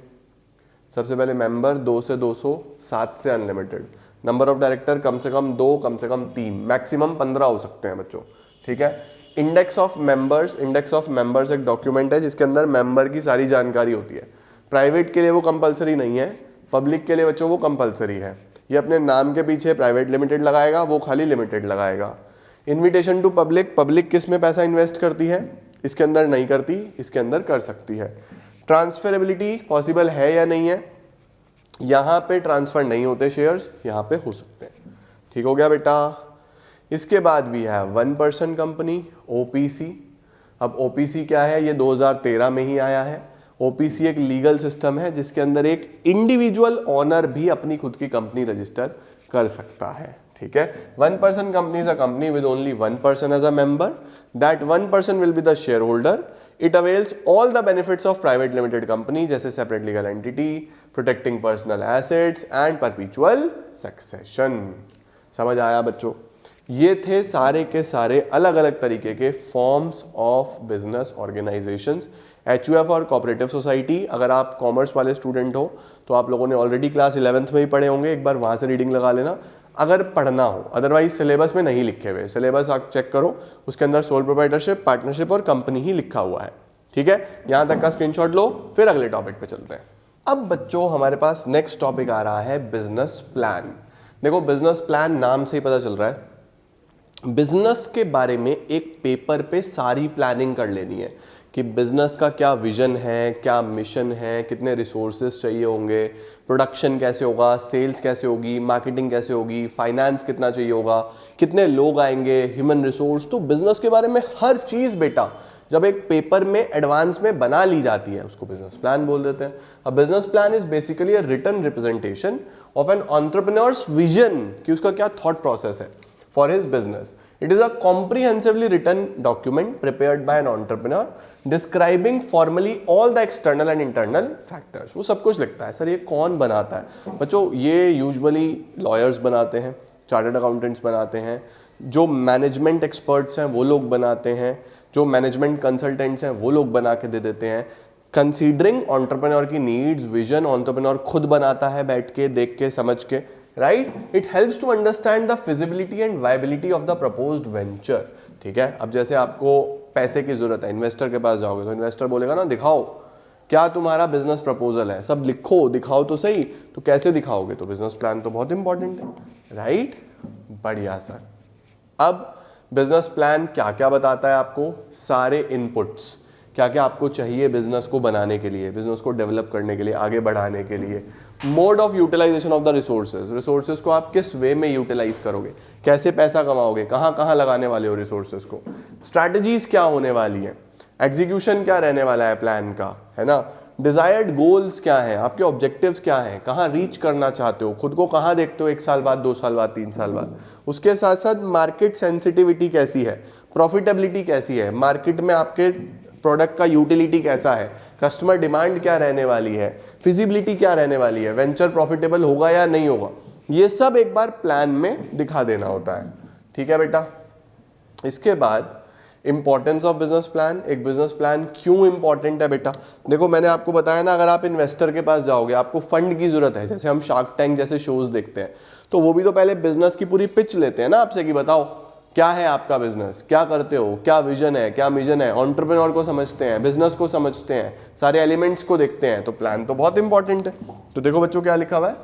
Speaker 1: सबसे पहले मेंबर 2 से 200, 7 से अनलिमिटेड। नंबर ऑफ डायरेक्टर कम से कम 2, कम से कम 3, मैक्सिमम 15 हो सकते हैं बच्चों, ठीक है। इंडेक्स ऑफ मेंबर्स एक डॉक्यूमेंट है जिसके अंदर मेंबर की सारी जानकारी होती है। प्राइवेट के लिए वो कंपलसरी नहीं है, पब्लिक के लिए बच्चों वो कंपलसरी है। ये अपने नाम के पीछे प्राइवेट लिमिटेड लगाएगा, वो खाली लिमिटेड लगाएगा। इन्विटेशन टू पब्लिक किस में पैसा इन्वेस्ट करती है, इसके अंदर नहीं करती, इसके अंदर कर सकती है। ट्रांसफरेबिलिटी पॉसिबल है या नहीं है, यहाँ पे ट्रांसफर नहीं होते शेयर्स, यहाँ पे हो सकते हैं। ठीक हो गया बेटा। इसके बाद भी है 1 पर्सन कंपनी, ओपीसी। अब ओपीसी क्या है, ये 2013 में ही आया है। ओपीसी एक लीगल सिस्टम है जिसके अंदर एक इंडिविजुअल ओनर भी अपनी खुद की कंपनी रजिस्टर कर सकता है, ठीक है। 1 person company is a company with only 1 person as a member, that 1 person will be the share holder. It avails all the benefits of private limited company, जैसे separate legal entity, protecting personal assets and perpetual succession. समझ आया बच्चों? ये थे सारे के सारे अलग अलग तरीके के forms of business organisations. HUF और कोऑपरेटिव सोसाइटी, अगर आप कॉमर्स वाले स्टूडेंट हो तो आप लोगों ने ऑलरेडी क्लास 11th में ही पढ़े होंगे, एक बार वहाँ से रीडिंग लगा लेना अगर पढ़ना हो, अदरवाइज सिलेबस में नहीं लिखे हुए। सिलेबस आप चेक करो, उसके अंदर सोल प्रोप्राइटरशिप, पार्टनरशिप और कंपनी ही लिखा हुआ है, ठीक है। यहाँ तक का स्क्रीनशॉट लो, फिर अगले टॉपिक पे चलते हैं। अब बच्चों हमारे पास नेक्स्ट टॉपिक आ रहा है बिजनेस प्लान। देखो बिजनेस प्लान नाम से ही पता चल रहा है, बिजनेस के बारे में एक पेपर पे सारी प्लानिंग कर लेनी है कि बिजनेस का क्या विजन है, क्या मिशन है, कितने रिसोर्सेज चाहिए होंगे, प्रोडक्शन कैसे होगा, सेल्स कैसे होगी, मार्केटिंग कैसे होगी, फाइनेंस कितना चाहिए होगा, कितने लोग आएंगे, ह्यूमन रिसोर्स। तो बिजनेस के बारे में हर चीज बेटा जब एक पेपर में एडवांस में बना ली जाती है उसको बिजनेस प्लान बोल देते हैं। A business plan is basically a written representation of an entrepreneur's vision कि उसका क्या थॉट प्रोसेस है for his business. It is a comprehensively written document prepared by an entrepreneur describing formally all the external and internal factors. वो सब कुछ लिखता है। Sir ये कौन बनाता है बच्चों? ये यूजुअली लॉयर्स बनाते हैं, चार्टर्ड अकाउंटेंट्स बनाते हैं, जो मैनेजमेंट एक्सपर्ट्स हैं वो लोग बनाते हैं, जो मैनेजमेंट कंसल्टेंट्स हैं वो लोग बना के दे देते हैं। कंसीडरिंग एंटरप्रेन्योर की नीड्स, विजन एंटरप्रेन्योर खुद बनाता है बैठ के, देख के, समझ के, right. It helps to understand the feasibility and viability of the proposed venture, ठीक है। अब जैसे आपको पैसे की जरूरत है, इन्वेस्टर के पास जाओगे तो इन्वेस्टर बोलेगा ना दिखाओ क्या तुम्हारा बिजनेस प्रपोजल है, सब लिखो, दिखाओ तो सही। तो कैसे दिखाओगे? तो बिजनेस प्लान तो बहुत इंपॉर्टेंट है, राइट। बढ़िया सर। अब बिजनेस प्लान क्या क्या बताता है आपको? सारे इनपुट्स, क्या क्या आपको चाहिए बिजनेस को बनाने के लिए, बिजनेस को डेवलप करने के लिए, आगे बढ़ाने के लिए। Mode of utilization of the resources, resources को आप किस वे में यूटिलाइज करोगे, कैसे पैसा कमाओगे, कहाँ कहाँ लगाने वाले हो रिसोर्सेज को, स्ट्रैटेजीज क्या होने वाली है, एग्जीक्यूशन क्या रहने वाला है प्लान का, है ना। डिजायर्ड गोल्स क्या है, आपके ऑब्जेक्टिव्स क्या हैं, कहाँ रीच करना चाहते हो, खुद को कहाँ देखते हो 1 साल बाद, 2 साल बाद, 3 साल बाद। उसके साथ साथ मार्केट सेंसिटिविटी कैसी है, प्रॉफिटेबिलिटी कैसी है, मार्केट में आपके प्रोडक्ट का यूटिलिटी कैसा है, कस्टमर डिमांड क्या रहने वाली है, फिजिबिलिटी क्या रहने वाली है, वेंचर प्रॉफिटेबल होगा या नहीं होगा, ये सब एक बार प्लान में दिखा देना होता है, ठीक है बेटा। इसके बाद इंपॉर्टेंस ऑफ बिजनेस प्लान। एक बिजनेस प्लान क्यों इंपॉर्टेंट है बेटा? देखो मैंने आपको बताया ना, अगर आप इन्वेस्टर के पास जाओगे, आपको फंड की जरूरत है, जैसे हम शार्क टैंक जैसे शोज देखते हैं, तो वो भी तो पहले बिजनेस की पूरी पिच लेते हैं ना आपसे कि बताओ क्या है आपका बिजनेस, क्या करते हो, क्या विजन है, क्या मिशन है, एंटरप्रेन्योर को समझते हैं, बिजनेस को समझते हैं, सारे एलिमेंट्स को देखते हैं। तो प्लान तो बहुत इंपॉर्टेंट है। तो देखो बच्चों क्या लिखा हुआ है,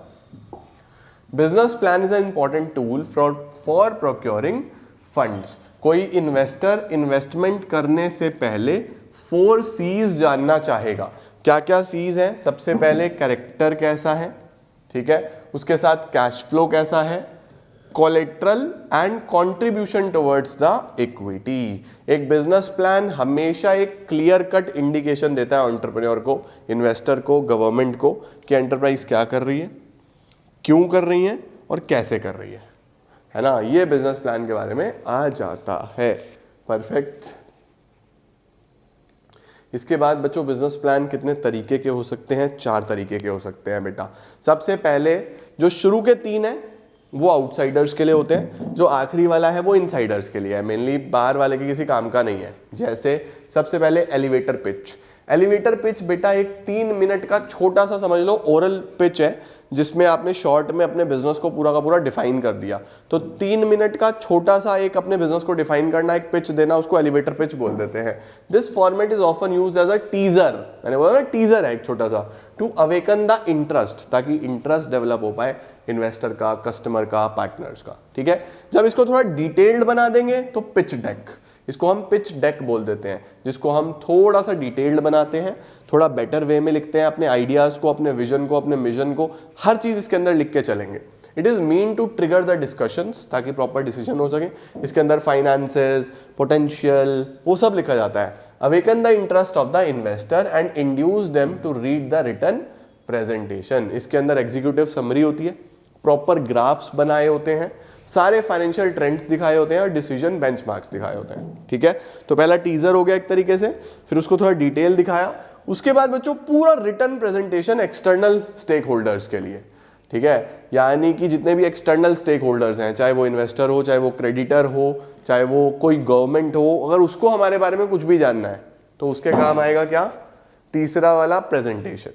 Speaker 1: business plan is an important tool for procuring funds. कोई इन्वेस्टर इन्वेस्टमेंट करने से पहले 4 C's जानना चाहेगा। क्या क्या C's हैं? सबसे पहले कैरेक्टर कैसा है, ठीक है, उसके साथ कैश फ्लो कैसा है, collateral and contribution towards the equity. एक बिजनेस प्लान हमेशा एक क्लियर कट इंडिकेशन देता है एंटरप्रेन्योर को, इन्वेस्टर को, गवर्नमेंट को कि एंटरप्राइज क्या कर रही है, क्यों कर रही है और कैसे कर रही है ना। ये बिजनेस प्लान के बारे में आ जाता है। परफेक्ट। इसके बाद बच्चों बिजनेस प्लान कितने तरीके के हो सकते हैं? 4 तरीके के हो सकते हैं बेटा। सबसे पहले जो शुरू के 3 हैं वो आउटसाइडर्स के लिए होते हैं, जो आखिरी वाला है वो इनसाइडर्स के लिए है, मेनली बाहर वाले के किसी काम का नहीं है। जैसे सबसे पहले एलिवेटर पिच। एलिवेटर पिच बेटा एक 3 मिनट का छोटा सा समझ लो ओरल पिच है, जिसमें आपने शॉर्ट में अपने बिजनेस को पूरा का पूरा डिफाइन कर दिया। तो 3 मिनट का छोटा सा एक अपने बिजनेस को डिफाइन करना, एक पिच देना, उसको एलिवेटर पिच बोल देते हैं। This format is often used as a teaser, मैंने बोला ना टीजर है एक छोटा सा, टू अवेकन द इंटरेस्ट, ताकि इंटरेस्ट डेवलप हो पाए इन्वेस्टर का, कस्टमर का, पार्टनर्स का। ठीक है, जब इसको थोड़ा डिटेल्ड बना देंगे तो पिच डेक, इसको हम पिच डेक बोल देते हैं, जिसको हम थोड़ा सा डिटेल्ड बनाते हैं, थोड़ा बेटर वे में लिखते हैं, अपने आइडियाज को, अपने विजन को, अपने मिशन को, हर चीज इसके अंदर लिख के चलेंगे। It is mean to trigger the discussions, ताकि प्रॉपर डिसीजन हो सके। इसके अंदर फाइनेंसेस, पोटेंशियल, वो सब लिखा जाता है। Awaken the interest of the investor and induce them to read the written presentation. इसके अंदर एग्जीक्यूटिव समरी होती है, प्रॉपर ग्राफ्स बनाए होते हैं, सारे फाइनेंशियल ट्रेंड्स दिखाए होते हैं और डिसीजन बेंचमार्क्स दिखाए होते हैं। ठीक है, तो पहला टीजर हो गया एक तरीके से, फिर उसको थोड़ा डिटेल दिखाया, उसके बाद बच्चों पूरा written presentation external stakeholders के लिए। ठीक है, यानी कि जितने भी एक्सटर्नल स्टेक होल्डर्स हैं, चाहे वो इन्वेस्टर हो, चाहे वो क्रेडिटर हो, चाहे वो कोई गवर्नमेंट हो, अगर उसको हमारे बारे में कुछ भी जानना है तो उसके काम आएगा क्या, तीसरा वाला प्रेजेंटेशन।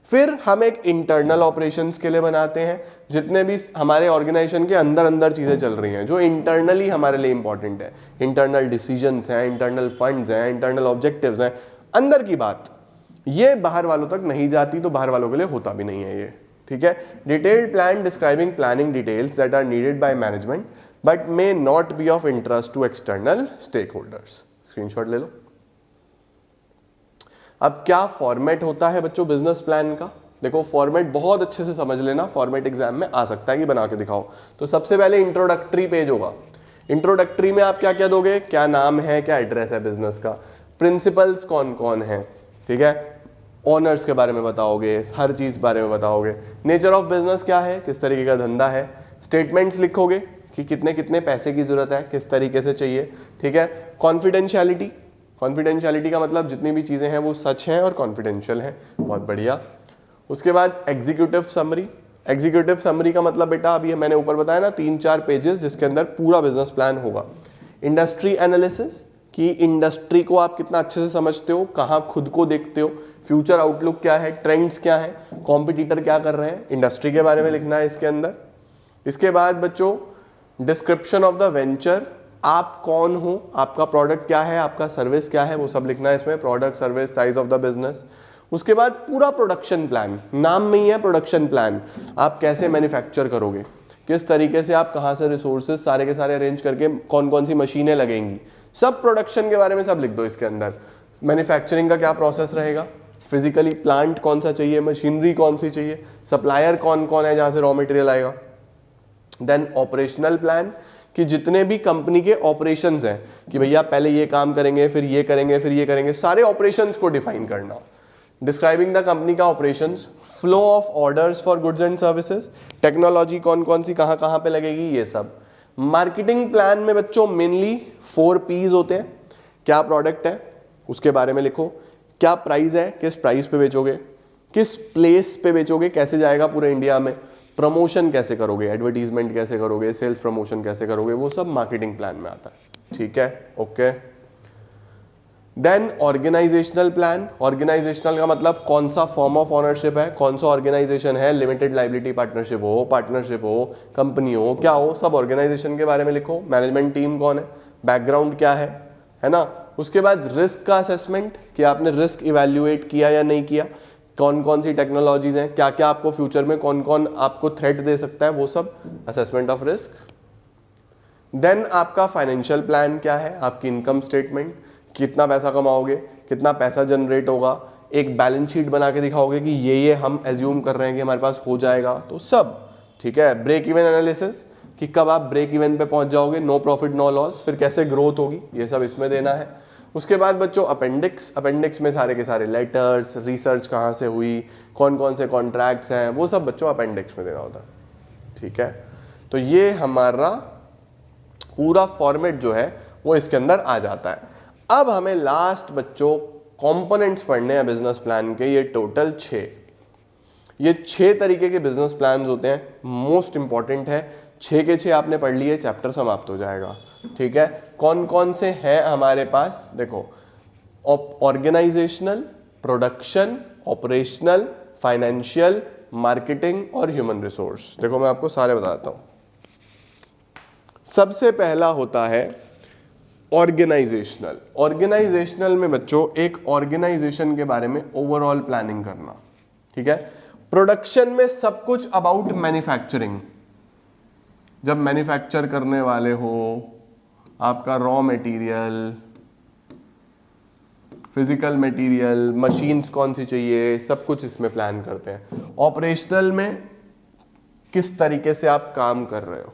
Speaker 1: फिर हम एक इंटरनल ऑपरेशंस के लिए बनाते हैं, जितने भी हमारे ऑर्गेनाइजेशन के अंदर अंदर चीजें चल रही हैं जो इंटरनली हमारे लिए इंपॉर्टेंट है, इंटरनल डिसीजंस हैं, इंटरनल फंड्स हैं, इंटरनल ऑब्जेक्टिव्स हैं, अंदर की बात, ये बाहर वालों तक नहीं जाती, तो बाहर वालों के लिए होता भी नहीं है ये। ठीक है, detailed plan describing planning details that are needed by management but may not be of interest to external stakeholders. Screenshot ले लो। अब क्या फॉर्मेट होता है बच्चों बिजनेस प्लान का, देखो फॉर्मेट बहुत अच्छे से समझ लेना, फॉर्मेट एग्जाम में आ सकता है कि बना के दिखाओ। तो सबसे पहले इंट्रोडक्टरी पेज होगा। इंट्रोडक्टरी में आप क्या क्या दोगे, क्या नाम है, क्या एड्रेस है बिजनेस का, प्रिंसिपल्स कौन कौन है, ठीक है, ओनर्स के बारे में बताओगे, हर चीज बारे में बताओगे, नेचर ऑफ बिजनेस क्या है, किस तरीके का धंधा है, स्टेटमेंट्स लिखोगे कि कितने कितने पैसे की जरूरत है, किस तरीके से चाहिए। ठीक है, कॉन्फिडेंशियलिटी, कॉन्फिडेंशियलिटी का मतलब जितनी भी चीजें हैं वो सच हैं और कॉन्फिडेंशियल हैं, बहुत बढ़िया। उसके बाद एग्जीक्यूटिव समरी, एग्जीक्यूटिव समरी का मतलब बेटा अभी मैंने ऊपर बताया ना 3-4 पेजेस जिसके अंदर पूरा बिजनेस प्लान होगा। इंडस्ट्री एनालिसिस, कि इंडस्ट्री को आप कितना अच्छे से समझते हो, कहाँ खुद को देखते हो, फ्यूचर आउटलुक क्या है, ट्रेंड्स क्या है, कॉम्पिटिटर क्या कर रहे हैं, इंडस्ट्री के बारे में लिखना है इसके अंदर। इसके बाद बच्चों डिस्क्रिप्शन ऑफ द वेंचर, आप कौन हो, आपका प्रोडक्ट क्या है, आपका सर्विस क्या है, वो सब लिखना है इसमें, product, service, size of the business. उसके बाद पूरा प्रोडक्शन प्लान, नाम में ही है प्रोडक्शन प्लान, आप कैसे मैन्युफैक्चर करोगे, किस तरीके से आप कहाँ से रिसोर्सेज सारे के सारे अरेंज करके कौन कौन सी मशीनें लगेंगी, सब प्रोडक्शन के बारे में सब लिख दो इसके अंदर। मैन्युफैक्चरिंग का क्या प्रोसेस रहेगा, फिजिकली प्लांट कौन सा चाहिए, मशीनरी कौन सी चाहिए, सप्लायर कौन कौन है जहाँ से रॉ मटेरियल आएगा। देन ऑपरेशनल प्लान, कि जितने भी कंपनी के ऑपरेशंस हैं कि भैया पहले ये काम करेंगे, फिर ये करेंगे, फिर ये करेंगे, सारे ऑपरेशंस को डिफाइन करना। डिस्क्राइबिंग द कंपनी का operations, flow of orders for goods and services, technology कौन कौन सी कहाँ कहाँ पे लगेगी, ये सब। मार्केटिंग प्लान में बच्चों मेनली 4 P's होते हैं, क्या प्रोडक्ट है उसके बारे में लिखो, क्या प्राइस है, किस प्राइस पे बेचोगे, किस प्लेस पे बेचोगे, कैसे जाएगा पूरे इंडिया में, प्रमोशन कैसे करोगे, एडवर्टीजमेंट कैसे करोगे, सेल्स प्रमोशन कैसे करोगे, वो सब मार्केटिंग प्लान में आता है। ठीक है, okay. Then organizational plan, organizational का मतलब कौन सा फॉर्म ऑफ ओनरशिप है, कौन सा ऑर्गेनाइजेशन है, लिमिटेड लाइबिलिटी पार्टनरशिप हो, पार्टनरशिप हो, कंपनी हो, क्या हो, सब ऑर्गेनाइजेशन के बारे में लिखो। मैनेजमेंट टीम कौन है, बैकग्राउंड क्या है ना। उसके बाद रिस्क का असेसमेंट, कि आपने रिस्क इवैल्यूएट किया या नहीं किया, कौन कौन सी टेक्नोलॉजीज हैं, क्या क्या आपको फ्यूचर में कौन कौन आपको थ्रेट दे सकता है, वो सब असेसमेंट ऑफ रिस्क। देन आपका फाइनेंशियल प्लान क्या है, आपकी इनकम स्टेटमेंट, कितना पैसा कमाओगे, कितना पैसा जनरेट होगा, एक बैलेंस शीट बना के दिखाओगे कि ये हम एज्यूम कर रहे हैं कि हमारे पास हो जाएगा, तो सब। ठीक है, ब्रेक इवन एनालिसिस, कि कब आप ब्रेक इवन पे पहुंच जाओगे, नो प्रॉफिट नो लॉस, फिर कैसे ग्रोथ होगी, ये सब इसमें देना है। उसके बाद बच्चों अपेंडिक्स, अपेंडिक्स में सारे के सारे लेटर्स, रिसर्च कहाँ से हुई, कौन कौन से कॉन्ट्रैक्ट्स हैं, वो सब बच्चों अपेंडिक्स में देना होता है। ठीक है, तो ये हमारा पूरा फॉर्मेट जो है वो इसके अंदर आ जाता है। अब हमें लास्ट बच्चों कंपोनेंट्स पढ़ने हैं बिजनेस प्लान के, ये टोटल 6, ये 6 तरीके के बिजनेस प्लान होते हैं, मोस्ट इंपॉर्टेंट है। 6 के 6 आपने पढ़ लिए, चैप्टर समाप्त हो जाएगा। ठीक है, कौन कौन से हैं हमारे पास, देखो organizational, production, operational, financial, marketing और ह्यूमन रिसोर्स। देखो मैं आपको सारे बताता हूं। सबसे पहला होता है ऑर्गेनाइजेशनल। ऑर्गेनाइजेशनल में बच्चों एक ऑर्गेनाइजेशन के बारे में ओवरऑल प्लानिंग करना, ठीक है। प्रोडक्शन में सब कुछ अबाउट मैन्युफैक्चरिंग, जब मैन्युफैक्चर करने वाले हो, आपका raw material, physical material, machines कौन सी चाहिए, सब कुछ इसमें प्लान करते हैं। ऑपरेशनल में किस तरीके से आप काम कर रहे हो,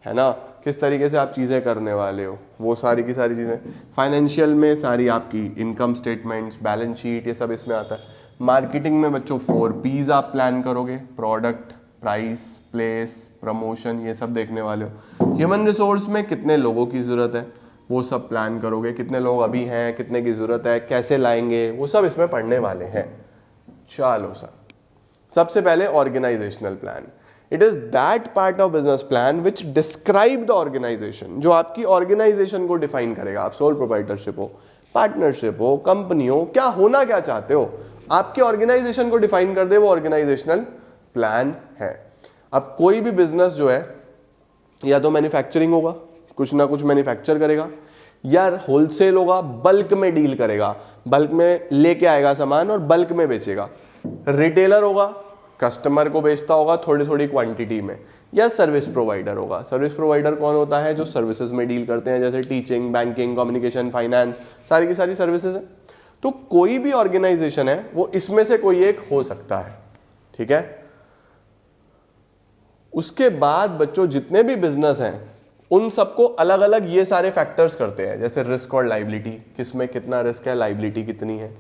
Speaker 1: है ना, किस तरीके से आप चीज़ें करने वाले हो, वो सारी की सारी चीज़ें। फाइनेंशियल में सारी आपकी इनकम स्टेटमेंट्स, बैलेंस शीट, ये सब इसमें आता है। मार्केटिंग में बच्चों 4 P's आप प्लान करोगे, प्रोडक्ट, प्राइस, प्लेस, प्रमोशन, ये सब देखने वाले हो। ह्यूमन रिसोर्स में कितने लोगों की ज़रूरत है वो सब प्लान करोगे, कितने लोग अभी हैं, कितने की ज़रूरत है, कैसे लाएंगे, वो सब इसमें पढ़ने वाले हैं। चलो सर, सबसे पहले organizational plan. It is that part of business plan which describe the organization, जो आपकी ऑर्गेनाइजेशन को डिफाइन करेगा। आप सोल प्रोप्राइटरशिप हो, पार्टनरशिप हो, कंपनी हो, क्या होना क्या चाहते हो, आपके ऑर्गेनाइजेशन को डिफाइन कर दे, वो ऑर्गेनाइजेशनल प्लान है। अब कोई भी बिजनेस जो है, या तो मैन्युफैक्चरिंग होगा, कुछ ना कुछ मैन्युफैक्चर करेगा, या होलसेल होगा, बल्क में डील करेगा, बल्क में लेके आएगा सामान और बल्क में बेचेगा। रिटेलर होगा, कस्टमर को बेचता होगा थोड़ी थोड़ी क्वांटिटी में, या सर्विस प्रोवाइडर होगा। सर्विस प्रोवाइडर कौन होता है, जो सर्विसेज में डील करते हैं, जैसे टीचिंग, बैंकिंग, कम्युनिकेशन, फाइनेंस, सारी की सारी सर्विसेज है। तो कोई भी ऑर्गेनाइजेशन है वो इसमें से कोई एक हो सकता है, ठीक है। उसके बाद बच्चों जितने भी बिजनेस हैं उन सबको अलग अलग ये सारे फैक्टर्स करते हैं, जैसे रिस्क और लाइबिलिटी, किसमें कितना रिस्क है, लाइबिलिटी कितनी है,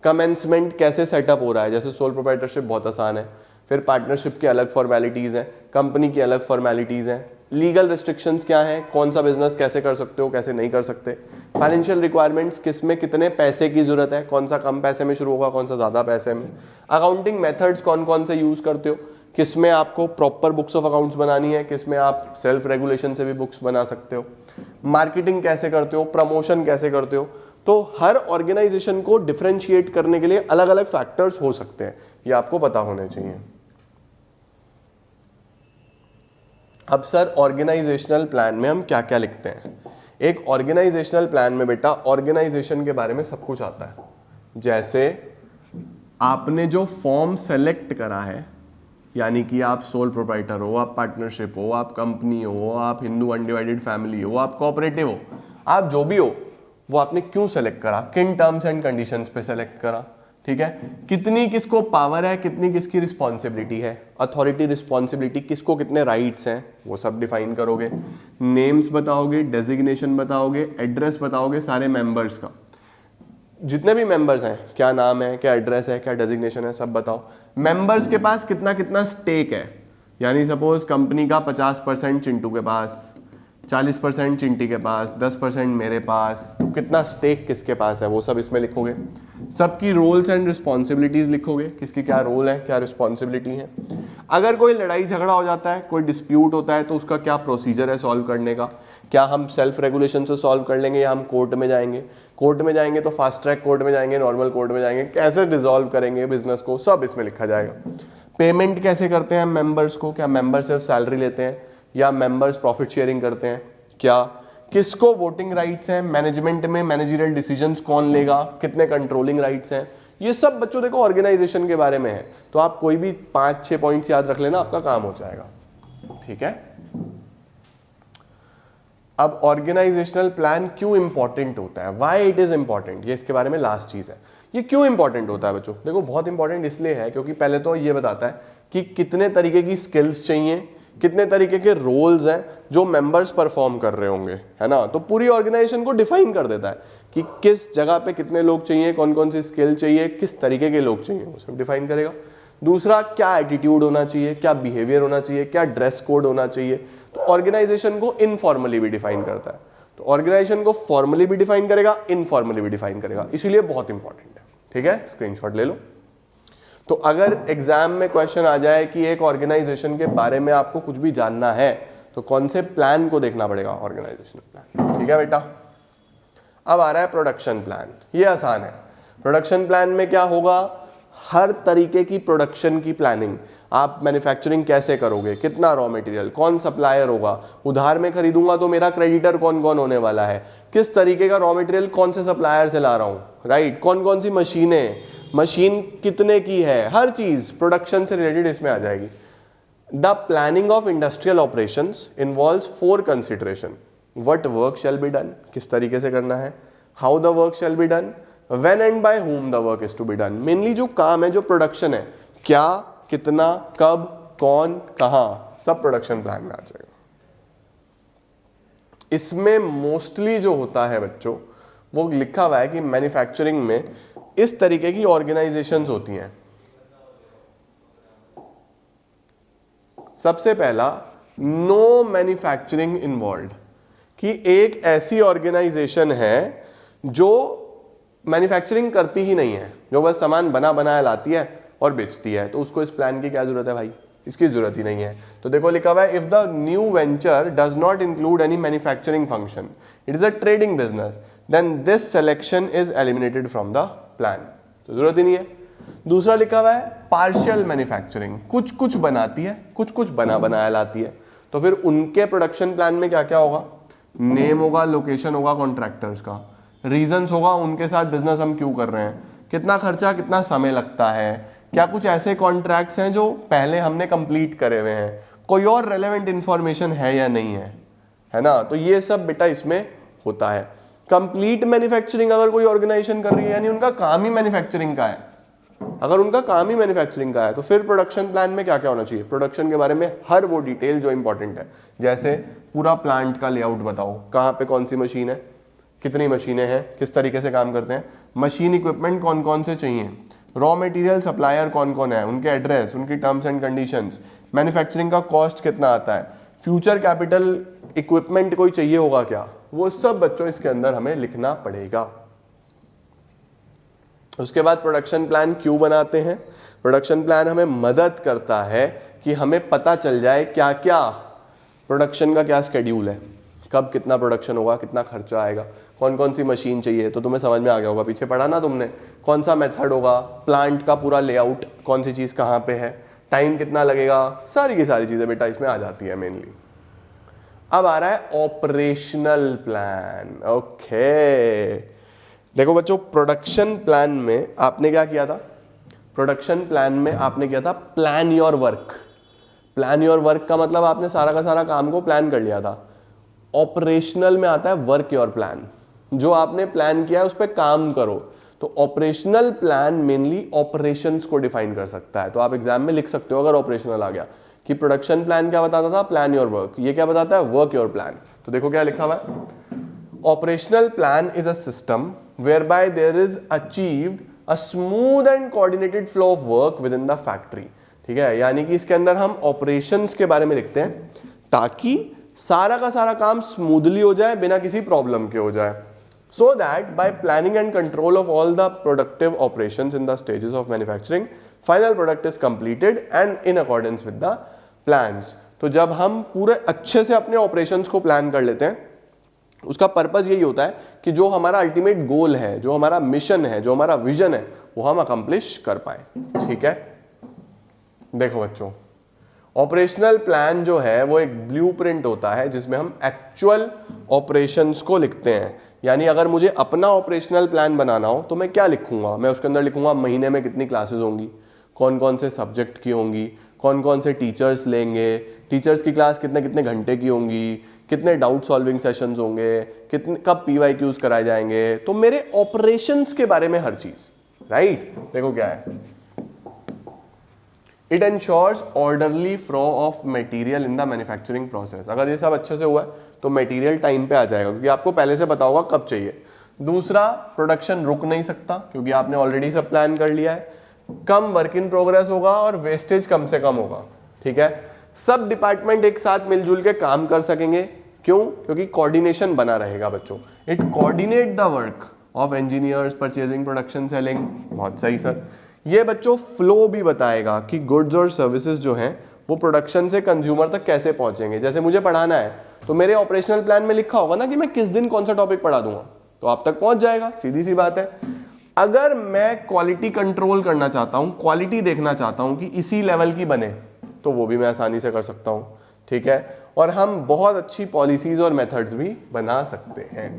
Speaker 1: कमेंसमेंट कैसे सेटअप हो रहा है, जैसे सोल प्रोप्राइटरशिप बहुत आसान है, फिर पार्टनरशिप की अलग फॉर्मेलिटीज हैं, कंपनी की अलग फॉर्मेलिटीज हैं, लीगल रिस्ट्रिक्शंस क्या हैं, कौन सा बिजनेस कैसे कर सकते हो, कैसे नहीं कर सकते, फाइनेंशियल रिक्वायरमेंट्स, किसमें कितने पैसे की जरूरत है, कौन सा कम पैसे में शुरू होगा, कौन सा ज्यादा पैसे में, अकाउंटिंग मेथड्स कौन कौन से यूज करते हो, किसमें आपको प्रॉपर बुक्स ऑफ अकाउंट्स बनानी है, किसमें आप सेल्फ रेगुलेशन से भी बुक्स बना सकते हो, मार्केटिंग कैसे करते हो, प्रमोशन कैसे करते हो। तो हर ऑर्गेनाइजेशन को डिफरेंशिएट करने के लिए अलग अलग फैक्टर्स हो सकते हैं, ये आपको पता होने चाहिए। अब सर ऑर्गेनाइजेशनल प्लान में हम क्या क्या लिखते हैं। एक ऑर्गेनाइजेशनल प्लान में बेटा ऑर्गेनाइजेशन के बारे में सब कुछ आता है। जैसे आपने जो फॉर्म सेलेक्ट करा है, यानी कि आप सोल प्रोप्राइटर हो, आप पार्टनरशिप हो, आप कंपनी हो, आप हिंदू अनडिवाइडेड फैमिली हो, आप कोऑपरेटिव हो, आप जो भी हो, वो आपने क्यों सेलेक्ट करा, किन टर्म्स एंड कंडीशंस पे सेलेक्ट करा, ठीक है। कितनी किसको पावर है, कितनी किसकी रिस्पॉन्सिबिलिटी है, अथॉरिटी, रिस्पॉन्सिबिलिटी, किसको कितने राइट्स हैं, वो सब डिफाइन करोगे। नेम्स बताओगे, डेजिग्नेशन बताओगे, एड्रेस बताओगे सारे मेंबर्स का, जितने भी मेंबर्स हैं, क्या नाम है, क्या एड्रेस है, क्या डेजिग्नेशन है, सब बताओ। मेंबर्स के पास कितना कितना स्टेक है, यानी सपोज कंपनी का 50% चिंटू के पास, 40% चिंटी के पास, 10% मेरे पास, तो कितना स्टेक किसके पास है, वो सब इसमें लिखोगे। सबकी रोल्स एंड रिस्पॉन्सिबिलिटीज लिखोगे, किसकी क्या रोल है, क्या रिस्पॉन्सिबिलिटी है। अगर कोई लड़ाई झगड़ा हो जाता है, कोई डिस्प्यूट होता है, तो उसका क्या प्रोसीजर है सॉल्व करने का, क्या हम सेल्फ रेगुलेशन से सॉल्व कर लेंगे या हम कोर्ट में जाएंगे, कोर्ट में जाएंगे तो फास्ट ट्रैक कोर्ट में जाएंगे, नॉर्मल कोर्ट में जाएंगे, कैसे डिसॉल्व करेंगे बिजनेस को, सब इसमें लिखा जाएगा। पेमेंट कैसे करते हैं मेंबर्स को, क्या मेंबर सिर्फ सैलरी लेते हैं या मेंबर्स प्रॉफिट शेयरिंग करते हैं, क्या किसको वोटिंग राइट्स हैं, मैनेजमेंट में मैनेजरियल डिसीजंस कौन लेगा, कितने कंट्रोलिंग राइट्स हैं, ये सब बच्चों देखो ऑर्गेनाइजेशन के बारे में है। तो आप कोई भी 5-6 पॉइंट्स याद रख लेना, आपका काम हो जाएगा, ठीक है। अब ऑर्गेनाइजेशनल प्लान क्यों इंपॉर्टेंट होता है, व्हाई इट इज इंपॉर्टेंट, ये इसके बारे में लास्ट चीज है। ये क्यों इंपॉर्टेंट होता है बच्चों, देखो बहुत इंपॉर्टेंट इसलिए है क्योंकि पहले तो ये बताता है कि कितने तरीके की स्किल्स चाहिए, कितने तरीके के रोल्स हैं जो मेंबर्स परफॉर्म कर रहे होंगे, है ना। तो पूरी ऑर्गेनाइजेशन को डिफाइन कर देता है कि किस जगह पे कितने लोग चाहिए, कौन कौन सी स्किल चाहिए, किस तरीके के लोग चाहिए, वो सब डिफाइन करेगा। दूसरा, क्या एटीट्यूड होना चाहिए, क्या बिहेवियर होना चाहिए, क्या ड्रेस कोड होना चाहिए। तो ऑर्गेनाइजेशन को इनफॉर्मली भी डिफाइन करता है, तो ऑर्गेनाइजेशन को फॉर्मली भी डिफाइन करेगा, इनफॉर्मली भी डिफाइन करेगा, इसीलिए बहुत इंपॉर्टेंट है, ठीक है। स्क्रीनशॉट ले लो। तो अगर एग्जाम में क्वेश्चन आ जाए कि एक ऑर्गेनाइजेशन के बारे में आपको कुछ भी जानना है, तो कौन से प्लान को देखना पड़ेगा, ऑर्गेनाइजेशनल प्लान, ठीक है बेटा। अब आ रहा है प्रोडक्शन प्लान, ये आसान है। प्रोडक्शन प्लान में क्या होगा, हर तरीके की प्रोडक्शन की प्लानिंग, आप मैन्युफैक्चरिंग कैसे करोगे, कितना रॉ मटेरियल, कौन सप्लायर होगा, उधार में खरीदूंगा तो मेरा क्रेडिटर कौन कौन होने वाला है, किस तरीके का रॉ मटेरियल कौन से सप्लायर से ला रहा हूँ, राइट, कौन कौन सी मशीनें, मशीन कितने की है, हर चीज प्रोडक्शन से रिलेटेड इसमें आ जाएगी। The planning of industrial operations involves 4 consideration, what work shall be done, किस तरीके से करना है, how the work shall be done, when and by whom the work is to be done. Mainly जो काम है, जो प्रोडक्शन है, क्या, कितना, कब, कौन, कहां, सब प्रोडक्शन प्लान में आ जाएगा। इसमें मोस्टली जो होता है बच्चों, वो लिखा हुआ है कि मैन्युफैक्चरिंग में इस तरीके की ऑर्गेनाइजेशंस होती हैं। सबसे पहला, नो मैन्युफैक्चरिंग इन्वॉल्व्ड, कि एक ऐसी ऑर्गेनाइजेशन है जो मैन्युफैक्चरिंग करती ही नहीं है, जो बस सामान बना बनाया लाती है और बेचती है, तो उसको इस प्लान की क्या जरूरत है भाई, इसकी जरूरत ही नहीं है। तो देखो लिखा हुआ है, if the new venture does not include any manufacturing function, it is a trading business, then this selection is eliminated from the plan, तो जरूरत ही नहीं है। दूसरा लिखा हुआ है पार्शियल मैन्युफैक्चरिंग, कुछ कुछ बनाती है, कुछ कुछ बना बनाया लाती है, तो फिर उनके प्रोडक्शन प्लान में क्या क्या होगा, नेम होगा, लोकेशन होगा कॉन्ट्रैक्टर्स का, रीजंस होगा उनके साथ बिजनेस हम क्यों कर रहे हैं, कितना खर्चा, कितना समय लगता है, क्या कुछ ऐसे कॉन्ट्रैक्ट्स हैं जो पहले हमने कंप्लीट करे हुए हैं, कोई और रेलेवेंट इंफॉर्मेशन है या नहीं है ना, तो ये सब बेटा इसमें होता है। कंप्लीट मैन्युफैक्चरिंग अगर कोई ऑर्गेनाइजेशन कर रही है, यानी उनका काम ही मैन्युफैक्चरिंग का है, अगर उनका काम ही मैन्युफैक्चरिंग का है, तो फिर प्रोडक्शन प्लान में क्या क्या होना चाहिए, प्रोडक्शन के बारे में हर वो डिटेल जो इंपॉर्टेंट है, जैसे पूरा प्लांट का लेआउट बताओ, कहाँ पे कौन सी मशीन है, कितनी मशीनें हैं, किस तरीके से काम करते हैं, मशीन इक्विपमेंट कौन कौन से चाहिए, रॉ मटेरियल सप्लायर कौन कौन है, उनके एड्रेस, उनकी टर्म्स एंड कंडीशंस, मैन्युफैक्चरिंग का कॉस्ट कितना आता है, फ्यूचर कैपिटल इक्विपमेंट कोई चाहिए होगा क्या, वो सब बच्चों इसके अंदर हमें लिखना पड़ेगा। उसके बाद प्रोडक्शन प्लान क्यों बनाते हैं, प्रोडक्शन प्लान हमें मदद करता है कि हमें पता चल जाए क्या क्या प्रोडक्शन का क्या स्केड्यूल है, कब कितना प्रोडक्शन होगा, कितना खर्चा आएगा, कौन कौन सी मशीन चाहिए, तो तुम्हें समझ में आ गया होगा, पीछे पढ़ा ना तुमने, कौन सा मेथड होगा, प्लांट का पूरा लेआउट, कौन सी चीज़ कहाँ पे है, टाइम कितना लगेगा, सारी की सारी चीज़ें बेटा इसमें आ जाती है मेनली। अब आ रहा है ऑपरेशनल प्लान। ओके, देखो बच्चों, प्रोडक्शन प्लान में आपने क्या किया था, प्रोडक्शन प्लान में आपने किया था plan your work. Plan your work का मतलब आपने सारा का सारा काम को प्लान कर लिया था। ऑपरेशनल में आता है वर्क योर प्लान, जो आपने प्लान किया है उस पर काम करो। तो ऑपरेशनल प्लान मेनली ऑपरेशंस को डिफाइन कर सकता है। तो आप एग्जाम में लिख सकते हो अगर ऑपरेशनल आ गया कि प्रोडक्शन प्लान क्या बताता था, प्लान योर वर्क, ये क्या बताता है, वर्क योर प्लान। तो देखो क्या लिखा हुआ है, operational plan is a system whereby there is achieved a smooth and coordinated flow of work within the factory। ठीक है, यानी कि इसके अंदर हम ऑपरेशंस के बारे में लिखते हैं ताकि सारा का सारा काम स्मूथली हो जाए, बिना किसी प्रॉब्लम के हो जाए। So that by planning and control of all the productive operations in the stages of manufacturing, final product is completed and in accordance with the plans। तो जब हम पूरे अच्छे से अपने ऑपरेशंस को प्लान कर लेते हैं, उसका पर्पस यही होता है कि जो हमारा अल्टीमेट गोल है, जो हमारा मिशन है, जो हमारा विजन है, वो हम अकम्प्लिश कर पाए। ठीक है, देखो बच्चों, ऑपरेशनल प्लान जो है वो एक ब्लूप्रिंट होता है जिसमें हम एक्चुअल ऑपरेशंस को लिखते हैं। यानी अगर मुझे अपना ऑपरेशनल प्लान बनाना हो तो मैं क्या लिखूंगा, मैं उसके अंदर लिखूंगा महीने में कितनी क्लासेस होंगी, कौन कौन से सब्जेक्ट की होंगी, कौन कौन से टीचर्स लेंगे, टीचर्स की क्लास कितने कितने घंटे की होंगी, कितने डाउट सॉल्विंग सेशंस होंगे, कितने कब PYQs कराए जाएंगे। तो मेरे ऑपरेशंस के बारे में हर चीज, राइट। देखो क्या है, it ensures orderly flow of material in the manufacturing process. अगर ये सब अच्छे से हुआ है तो मटेरियल टाइम पे आ जाएगा, क्योंकि आपको पहले से पता होगा कब चाहिए। दूसरा, प्रोडक्शन रुक नहीं सकता क्योंकि आपने ऑलरेडी सब प्लान कर लिया है। कम वर्क इन प्रोग्रेस होगा और वेस्टेज कम से कम होगा। ठीक है, सब डिपार्टमेंट एक साथ मिलजुल के काम कर सकेंगे। क्यों? क्योंकि कोऑर्डिनेशन बना रहेगा बच्चों। It coordinate the work of engineers, purchasing, production, selling. बहुत सही सर। ये बच्चों फ्लो भी बताएगा कि गुड्स और सर्विसेज जो हैं वो प्रोडक्शन से कंज्यूमर तक कैसे पहुंचेंगे। जैसे मुझे पढ़ाना है तो मेरे ऑपरेशनल प्लान में लिखा होगा ना कि मैं किस दिन कौन सा टॉपिक पढ़ा दूंगा, तो आप तक पहुंच जाएगा, सीधी सी बात है। अगर मैं क्वालिटी कंट्रोल करना चाहता हूं, क्वालिटी देखना चाहता हूं कि इसी लेवल की बने, तो वो भी मैं आसानी से कर सकता हूं, ठीक है। और हम बहुत अच्छी पॉलिसीज और मेथड्स भी बना सकते हैं।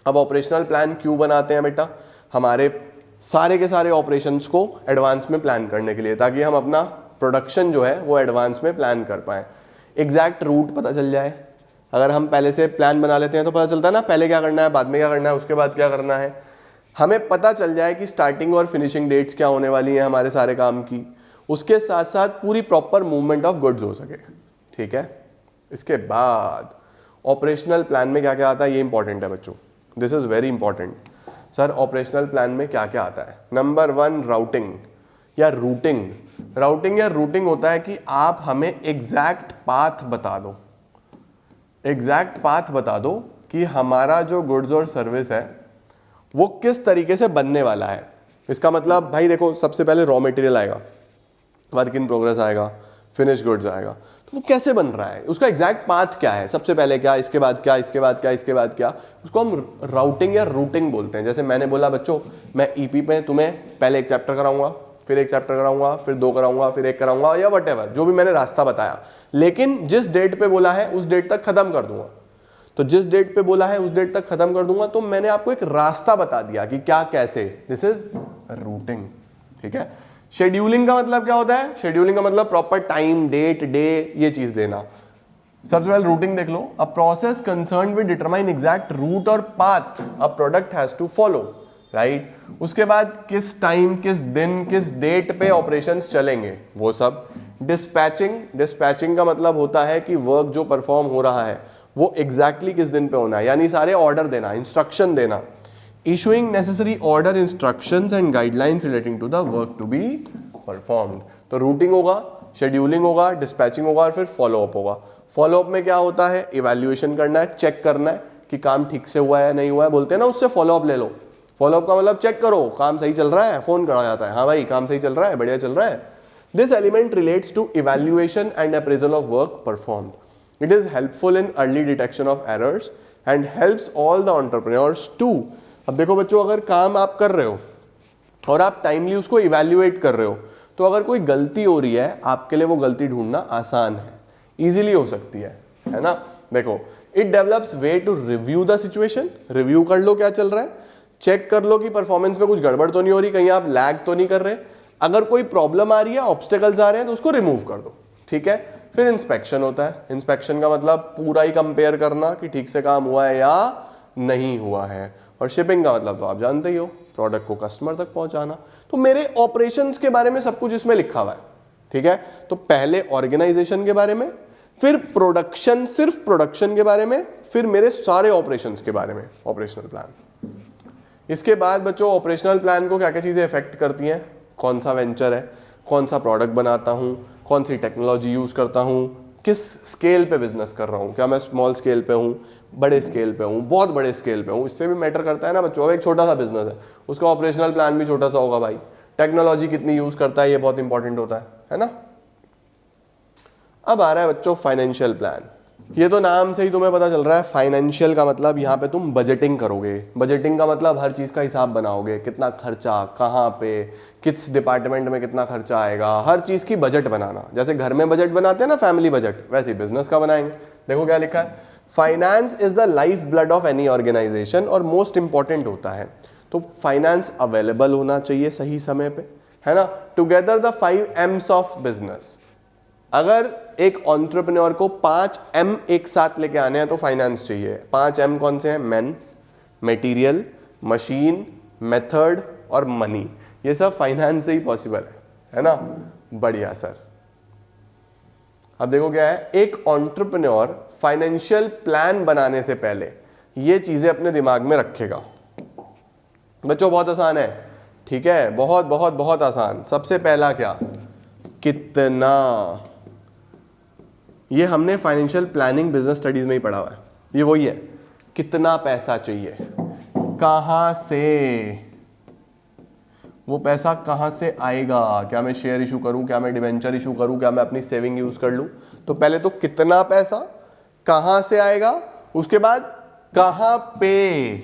Speaker 1: अब ऑपरेशनल प्लान क्यों बनाते हैं बेटा? हमारे सारे के सारे ऑपरेशंस को एडवांस में प्लान करने के लिए, ताकि हम अपना प्रोडक्शन जो है वो एडवांस में प्लान कर पाएं, एग्जैक्ट रूट पता चल जाए। अगर हम पहले से प्लान बना लेते हैं तो पता चलता है ना पहले क्या करना है, बाद में क्या करना है, उसके बाद क्या करना है। हमें पता चल जाए कि स्टार्टिंग और फिनिशिंग डेट्स क्या होने वाली हैं हमारे सारे काम की, उसके साथ साथ पूरी प्रॉपर मूवमेंट ऑफ गुड्स हो सके, ठीक है। इसके बाद ऑपरेशनल प्लान में क्या क्या आता है, ये इंपॉर्टेंट है बच्चों, this is very important. Sir operational plan में क्या क्या आता है? नंबर 1 राउटिंग या रूटिंग। राउटिंग या रूटिंग होता है कि आप हमें एग्जैक्ट पाथ बता दो, एग्जैक्ट पाथ बता दो कि हमारा जो गुड्स और सर्विस है वो किस तरीके से बनने वाला है। इसका मतलब भाई देखो, सबसे पहले रॉ मटेरियल आएगा, वर्क इन प्रोग्रेस आएगा, फिनिश गुड्स आएगा, तो वो कैसे बन रहा है, उसका एग्जैक्ट पाथ क्या है, सबसे पहले क्या, इसके बाद क्या, इसके बाद क्या, इसके बाद क्या, उसको हम राउटिंग या रूटिंग बोलते हैं। जैसे मैंने बोला बच्चों, मैं ईपी पे तुम्हें पहले एक चैप्टर कराऊंगा, फिर एक चैप्टर कराऊंगा, फिर 2 कराऊंगा, फिर 1 कराऊंगा, या वट जो भी मैंने रास्ता बताया, लेकिन जिस डेट पे बोला है उस डेट तक खत्म कर दूंगा। तो जिस डेट पे बोला है उस डेट तक खत्म कर दूंगा, तो मैंने आपको एक रास्ता बता दिया कि क्या कैसे, दिस इज रूटिंग, ठीक है। शेड्यूलिंग का मतलब क्या होता है? शेड्यूलिंग का मतलब प्रॉपर टाइम, डेट, डे, ये चीज देना। सबसे पहले रूटिंग देख लो, a process concern with determine exact route और path a product has to follow, right. उसके बाद किस टाइम, किस दिन, किस डेट पे ऑपरेशंस चलेंगे, वो सब। डिस्पैचिंग, डिस्पैचिंग का मतलब होता है कि वर्क जो परफॉर्म हो रहा है वो एग्जैक्टली किस दिन पे होना है, यानी सारे ऑर्डर देना, इंस्ट्रक्शन देना। Issuing necessary order, instructions and guidelines relating to the work to be performed. तो रूटिंग होगा, शेड्यूलिंग होगा, डिस्पैचिंग होगा और फिर फॉलोअप होगा। फॉलोअप में क्या होता है? इवैल्यूएशन करना है, चेक करना है कि काम ठीक से हुआ है नहीं हुआ है, बोलते हैं ना उससे फॉलोअप ले लो। फॉलोअप का मतलब चेक करो, काम सही चल रहा है, फोन करा जाता है, हाँ भाई काम सही चल रहा है, बढ़िया चल रहा है। This element relates to evaluation and appraisal of work performed. It is helpful in early detection of errors and helps all the entrepreneurs to. अब देखो बच्चों, अगर काम आप कर रहे हो और आप टाइमली उसको इवैल्यूएट कर रहे हो, तो अगर कोई गलती हो रही है आपके लिए वो गलती ढूंढना आसान है, इजीली हो सकती है ना। देखो, it develops way to review the situation, review कर लो क्या चल रहा है, चेक कर लो कि परफॉर्मेंस में कुछ गड़बड़ तो नहीं हो रही, कहीं आप लैग तो नहीं कर रहे। अगर कोई प्रॉब्लम आ रही है, ऑब्स्टेकल्स आ रहे हैं, तो उसको रिमूव कर दो, ठीक है। फिर इंस्पेक्शन होता है, इंस्पेक्शन का मतलब पूरा ही कंपेयर करना कि ठीक से काम हुआ है या नहीं हुआ है। और शिपिंग का मतलब तो आप जानते ही हो, प्रोडक्ट को कस्टमर तक पहुंचाना। तो मेरे ऑपरेशंस के बारे में सब कुछ इसमें लिखा हुआ है, ठीक है। तो पहले ऑर्गेनाइजेशन के बारे में, फिर प्रोडक्शन, सिर्फ प्रोडक्शन के बारे में, फिर मेरे सारे ऑपरेशंस के बारे में ऑपरेशनल प्लान। इसके बाद बच्चों, ऑपरेशनल प्लान को क्या क्या चीजें इफेक्ट करती हैं, कौन सा वेंचर है, कौन सा प्रोडक्ट बनाता हूं, कौन सी टेक्नोलॉजी यूज करता हूं, किस स्केल पे बिजनेस कर रहा हूं, क्या मैं स्मॉल स्केल पे हूं, बड़े स्केल पे हूं, बहुत बड़े स्केल पे हूं, इससे भी मैटर करता है ना बच्चों। अब एक छोटा सा बिजनेस है, उसका ऑपरेशनल प्लान भी छोटा सा होगा भाई। टेक्नोलॉजी कितनी यूज करता है, ये बहुत इंपॉर्टेंट होता है ना। अब आ रहा है बच्चों फाइनेंशियल प्लान। ये तो नाम से ही तुम्हें पता चल रहा है, फाइनेंशियल का मतलब यहाँ पे तुम बजटिंग करोगे। बजटिंग का मतलब हर चीज का हिसाब बनाओगे, कितना खर्चा, कहाँ पे, किस डिपार्टमेंट में कितना खर्चा आएगा, हर चीज की बजट बनाना। जैसे घर में बजट बनाते हैं ना, फैमिली बजट, वैसे बिजनेस का बनाएंगे। देखो क्या लिखा है, finance is the life blood of any organization, और मोस्ट इंपॉर्टेंट होता है। तो फाइनेंस अवेलेबल होना चाहिए सही समय पे, है ना। Together the 5 M's of business. अगर एक एंटरप्रेन्योर को 5 M एक साथ लेके आने हैं तो फाइनेंस चाहिए। 5 M कौन से हैं? मैन, मटेरियल, मशीन, मेथड और मनी। ये सब फाइनेंस से ही पॉसिबल है ना। बढ़िया सर। अब देखो क्या है, एक एंटरप्रेन्योर फाइनेंशियल प्लान बनाने से पहले ये चीजें अपने दिमाग में रखेगा। बच्चों बहुत आसान है, ठीक है, बहुत बहुत बहुत आसान। सबसे पहला क्या, कितना। ये हमने फाइनेंशियल प्लानिंग बिजनेस स्टडीज में ही पढ़ा हुआ है। ये वही है, कितना पैसा चाहिए, कहां से, वो पैसा कहां से आएगा, क्या मैं शेयर इशू करूं, क्या मैं डिवेंचर इशू करूं, क्या मैं अपनी सेविंग यूज कर लूं। तो पहले तो कितना पैसा, कहां से आएगा, उसके बाद कहां पे,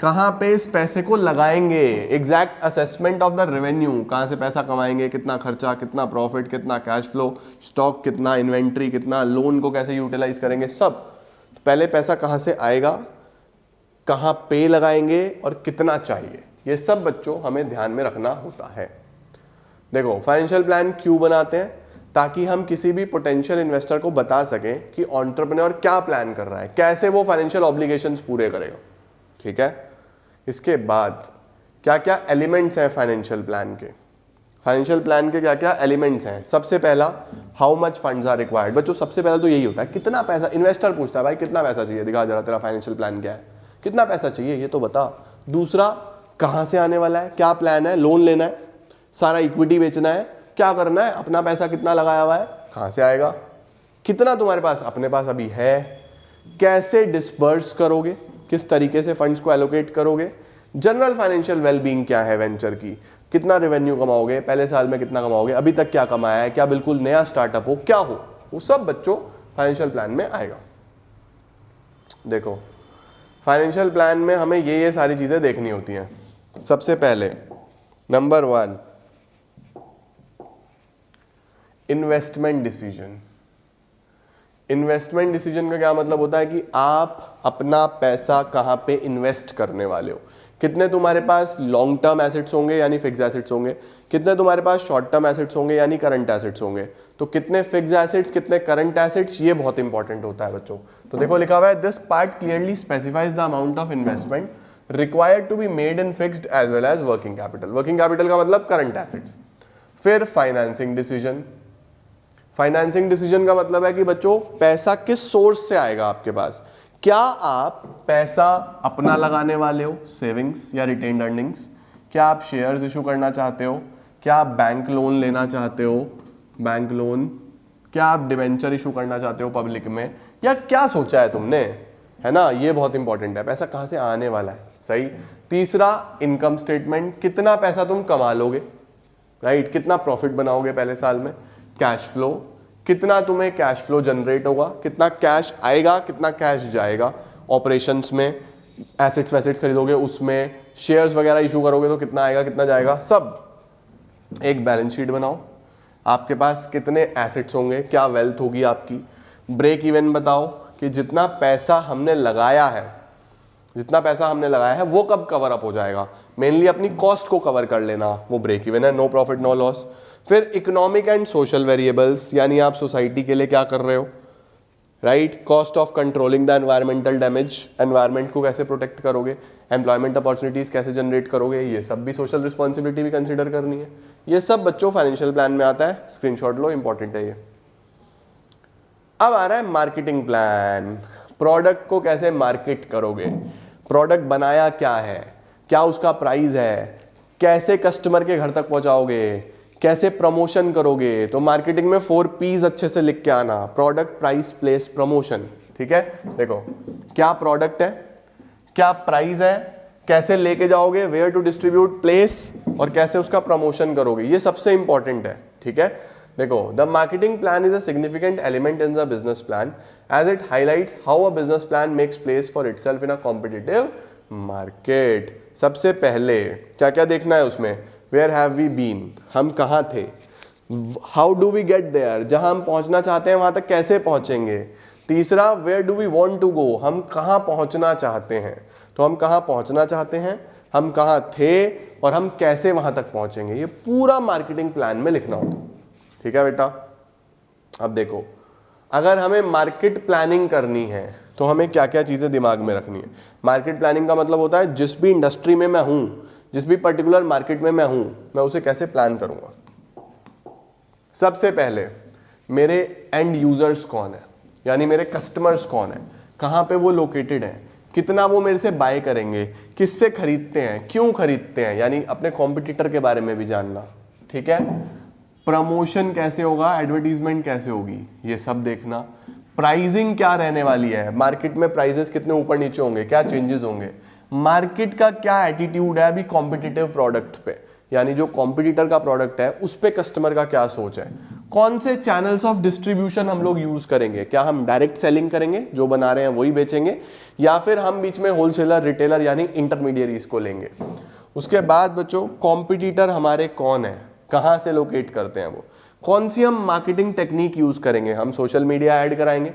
Speaker 1: कहाँ पे इस पैसे को लगाएंगे, exact assessment of the revenue, कहाँ से पैसा कमाएंगे, कितना खर्चा, कितना प्रॉफिट, कितना कैश फ्लो, स्टॉक कितना, इन्वेंट्री कितना, लोन को कैसे यूटिलाइज करेंगे, सब। तो पहले पैसा कहाँ से आएगा, कहाँ पे लगाएंगे और कितना चाहिए, ये सब बच्चों हमें ध्यान में रखना होता है। देखो फाइनेंशियल प्लान क्यों बनाते हैं, ताकि हम किसी भी पोटेंशियल इन्वेस्टर को बता सकें कि एंटरप्रेन्योर क्या प्लान कर रहा है, कैसे वो फाइनेंशियल ऑब्लिगेशंस पूरे करेगा। ठीक है, इसके बाद क्या क्या एलिमेंट्स हैं फाइनेंशियल प्लान के, फाइनेंशियल प्लान के क्या क्या एलिमेंट्स हैं। सबसे पहला, how much funds are required. बच्चों सबसे पहला तो यही होता है, कितना पैसा, इन्वेस्टर पूछता है भाई कितना पैसा चाहिए, दिखा जरा तेरा फाइनेंशियल प्लान क्या है, कितना पैसा चाहिए ये तो बता। दूसरा, कहाँ से आने वाला है, क्या प्लान है, लोन लेना है, सारा इक्विटी बेचना है, क्या करना है, अपना पैसा कितना लगाया हुआ है, कहाँ से आएगा, कितना तुम्हारे पास अपने पास अभी है, कैसे डिस्पर्स करोगे, किस तरीके से फंड्स को एलोकेट करोगे, जनरल फाइनेंशियल वेलबींग क्या है वेंचर की, कितना रेवेन्यू कमाओगे, पहले साल में कितना कमाओगे, अभी तक क्या कमाया है, क्या बिल्कुल नया स्टार्टअप हो, क्या हो, वो सब बच्चों फाइनेंशियल प्लान में आएगा। देखो फाइनेंशियल प्लान में हमें ये सारी चीजें देखनी होती हैं। सबसे पहले number 1, investment decision. Investment decision का क्या मतलब होता है कि आप अपना पैसा कहाँ पे इन्वेस्ट करने वाले हो, कितने तुम्हारे पास लॉन्ग टर्म एसेट्स होंगे यानी फिक्स एसेट्स होंगे, कितने तुम्हारे पास शॉर्ट टर्म एसेट्स होंगे यानी करंट एसेट्स होंगे। तो कितने फिक्स एसेट्स, कितने करंट एसेट्स, ये बहुत इंपॉर्टेंट होता है बच्चों। तो देखो लिखा हुआ है, this part clearly specifies the amount of investment required to be made in fixed as well as working capital. Working capital का मतलब करंट एसेट्स। फिर फाइनेंसिंग डिसीजन। फाइनेंसिंग डिसीजन का मतलब है कि बच्चों पैसा किस सोर्स से आएगा आपके पास, क्या आप पैसा अपना लगाने वाले हो, सेविंग्स या रिटेन्ड अर्निंग्स, क्या आप शेयर्स इशू करना चाहते हो, क्या आप बैंक लोन लेना चाहते हो, बैंक लोन, क्या आप डिवेंचर इशू करना चाहते हो पब्लिक में, या क्या सोचा है तुमने, है ना, ये बहुत इंपॉर्टेंट है, पैसा कहां से आने वाला है। सही। तीसरा, इनकम स्टेटमेंट, कितना पैसा तुम कमा लोगे, राइट, कितना प्रॉफिट बनाओगे पहले साल में। कैश फ्लो, कितना तुम्हें कैश फ्लो जनरेट होगा, कितना कैश आएगा, कितना कैश जाएगा ऑपरेशंस में, एसेट्स वैसेट्स खरीदोगे उसमें, शेयर्स वगैरह इशू करोगे तो कितना आएगा कितना जाएगा, सब। एक बैलेंस शीट बनाओ, आपके पास कितने एसेट्स होंगे, क्या वेल्थ होगी आपकी। ब्रेक इवन बताओ कि जितना पैसा हमने लगाया है, जितना पैसा हमने लगाया है वो कब कवर अप हो जाएगा, मेनली अपनी कॉस्ट को कवर कर लेना, वो ब्रेक इवन है, नो प्रॉफिट नो लॉस। फिर इकोनॉमिक एंड सोशल वेरिएबल्स, यानी आप सोसाइटी के लिए क्या कर रहे हो, right, cost of controlling the environmental damage, environment को कैसे प्रोटेक्ट करोगे, एम्प्लॉयमेंट अपॉर्चुनिटीज कैसे जनरेट करोगे, ये सब भी सोशल रिस्पॉन्सिबिलिटी भी कंसिडर करनी है। ये सब बच्चों फाइनेंशियल प्लान में आता है, स्क्रीनशॉट लो, इंपॉर्टेंट है ये। अब आ रहा है मार्केटिंग प्लान, प्रोडक्ट को कैसे मार्केट करोगे, प्रोडक्ट बनाया क्या है, क्या उसका प्राइस है, कैसे कस्टमर के घर तक पहुंचाओगे, कैसे प्रमोशन करोगे। तो मार्केटिंग में 4 P's अच्छे से लिख के आना, प्रोडक्ट, प्राइस, प्लेस, प्रमोशन। ठीक है, देखो क्या प्रोडक्ट है, क्या प्राइस है, कैसे लेके जाओगे, वेयर टू डिस्ट्रीब्यूट, प्लेस, और कैसे उसका प्रमोशन करोगे, ये सबसे इंपॉर्टेंट है। ठीक है, देखो the marketing plan is a significant element in the business plan as it highlights how a business plan makes place for itself in a competitive market. सबसे पहले क्या क्या देखना है उसमें, वेयर हैव वी बीन, हम कहाँ थे, how do we get there, जहां हम पहुंचना चाहते हैं वहां तक कैसे पहुंचेंगे। तीसरा, where do we want to go, हम कहाँ पहुंचना चाहते हैं, तो हम कहाँ पहुंचना चाहते हैं, हम कहाँ थे, और हम कैसे वहां तक पहुंचेंगे, ये पूरा मार्केटिंग प्लान में लिखना होता। ठीक है बेटा, अब देखो अगर हमें मार्केट प्लानिंग करनी है तो हमें क्या क्या चीजें दिमाग में रखनी है। मार्केट प्लानिंग का मतलब होता है जिस भी इंडस्ट्री में मैं हूं, जिस भी पर्टिकुलर मार्केट में मैं हूं, मैं उसे कैसे प्लान करूंगा। सबसे पहले मेरे एंड यूजर्स कौन है, यानी मेरे कस्टमर्स कौन है, कहां पे वो लोकेटेड हैं, कितना वो मेरे से बाय करेंगे, किससे खरीदते हैं, क्यों खरीदते हैं, यानी अपने कॉम्पिटिटर के बारे में भी जानना। ठीक है, प्रमोशन कैसे होगा, एडवर्टीजमेंट कैसे होगी, ये सब देखना। प्राइसिंग क्या रहने वाली है, मार्केट में प्राइसेस कितने ऊपर नीचे होंगे, क्या चेंजेस होंगे, मार्केट का क्या एटीट्यूड है अभी कॉम्पिटिटिव प्रोडक्ट पे, यानी जो कॉम्पिटिटर का प्रोडक्ट है उस पे कस्टमर का क्या सोच है, कौन से चैनल्स ऑफ डिस्ट्रीब्यूशन हम लोग यूज करेंगे, क्या हम डायरेक्ट सेलिंग करेंगे, जो बना रहे हैं वही बेचेंगे, या फिर हम बीच में होलसेलर, रिटेलर यानी इंटरमीडियरीज को लेंगे। उसके बाद बच्चों कॉम्पिटिटर हमारे कौन है, कहाँ से लोकेट करते हैं वो, कौन सी हम मार्केटिंग टेक्निक यूज करेंगे, हम सोशल मीडिया ऐड कराएंगे,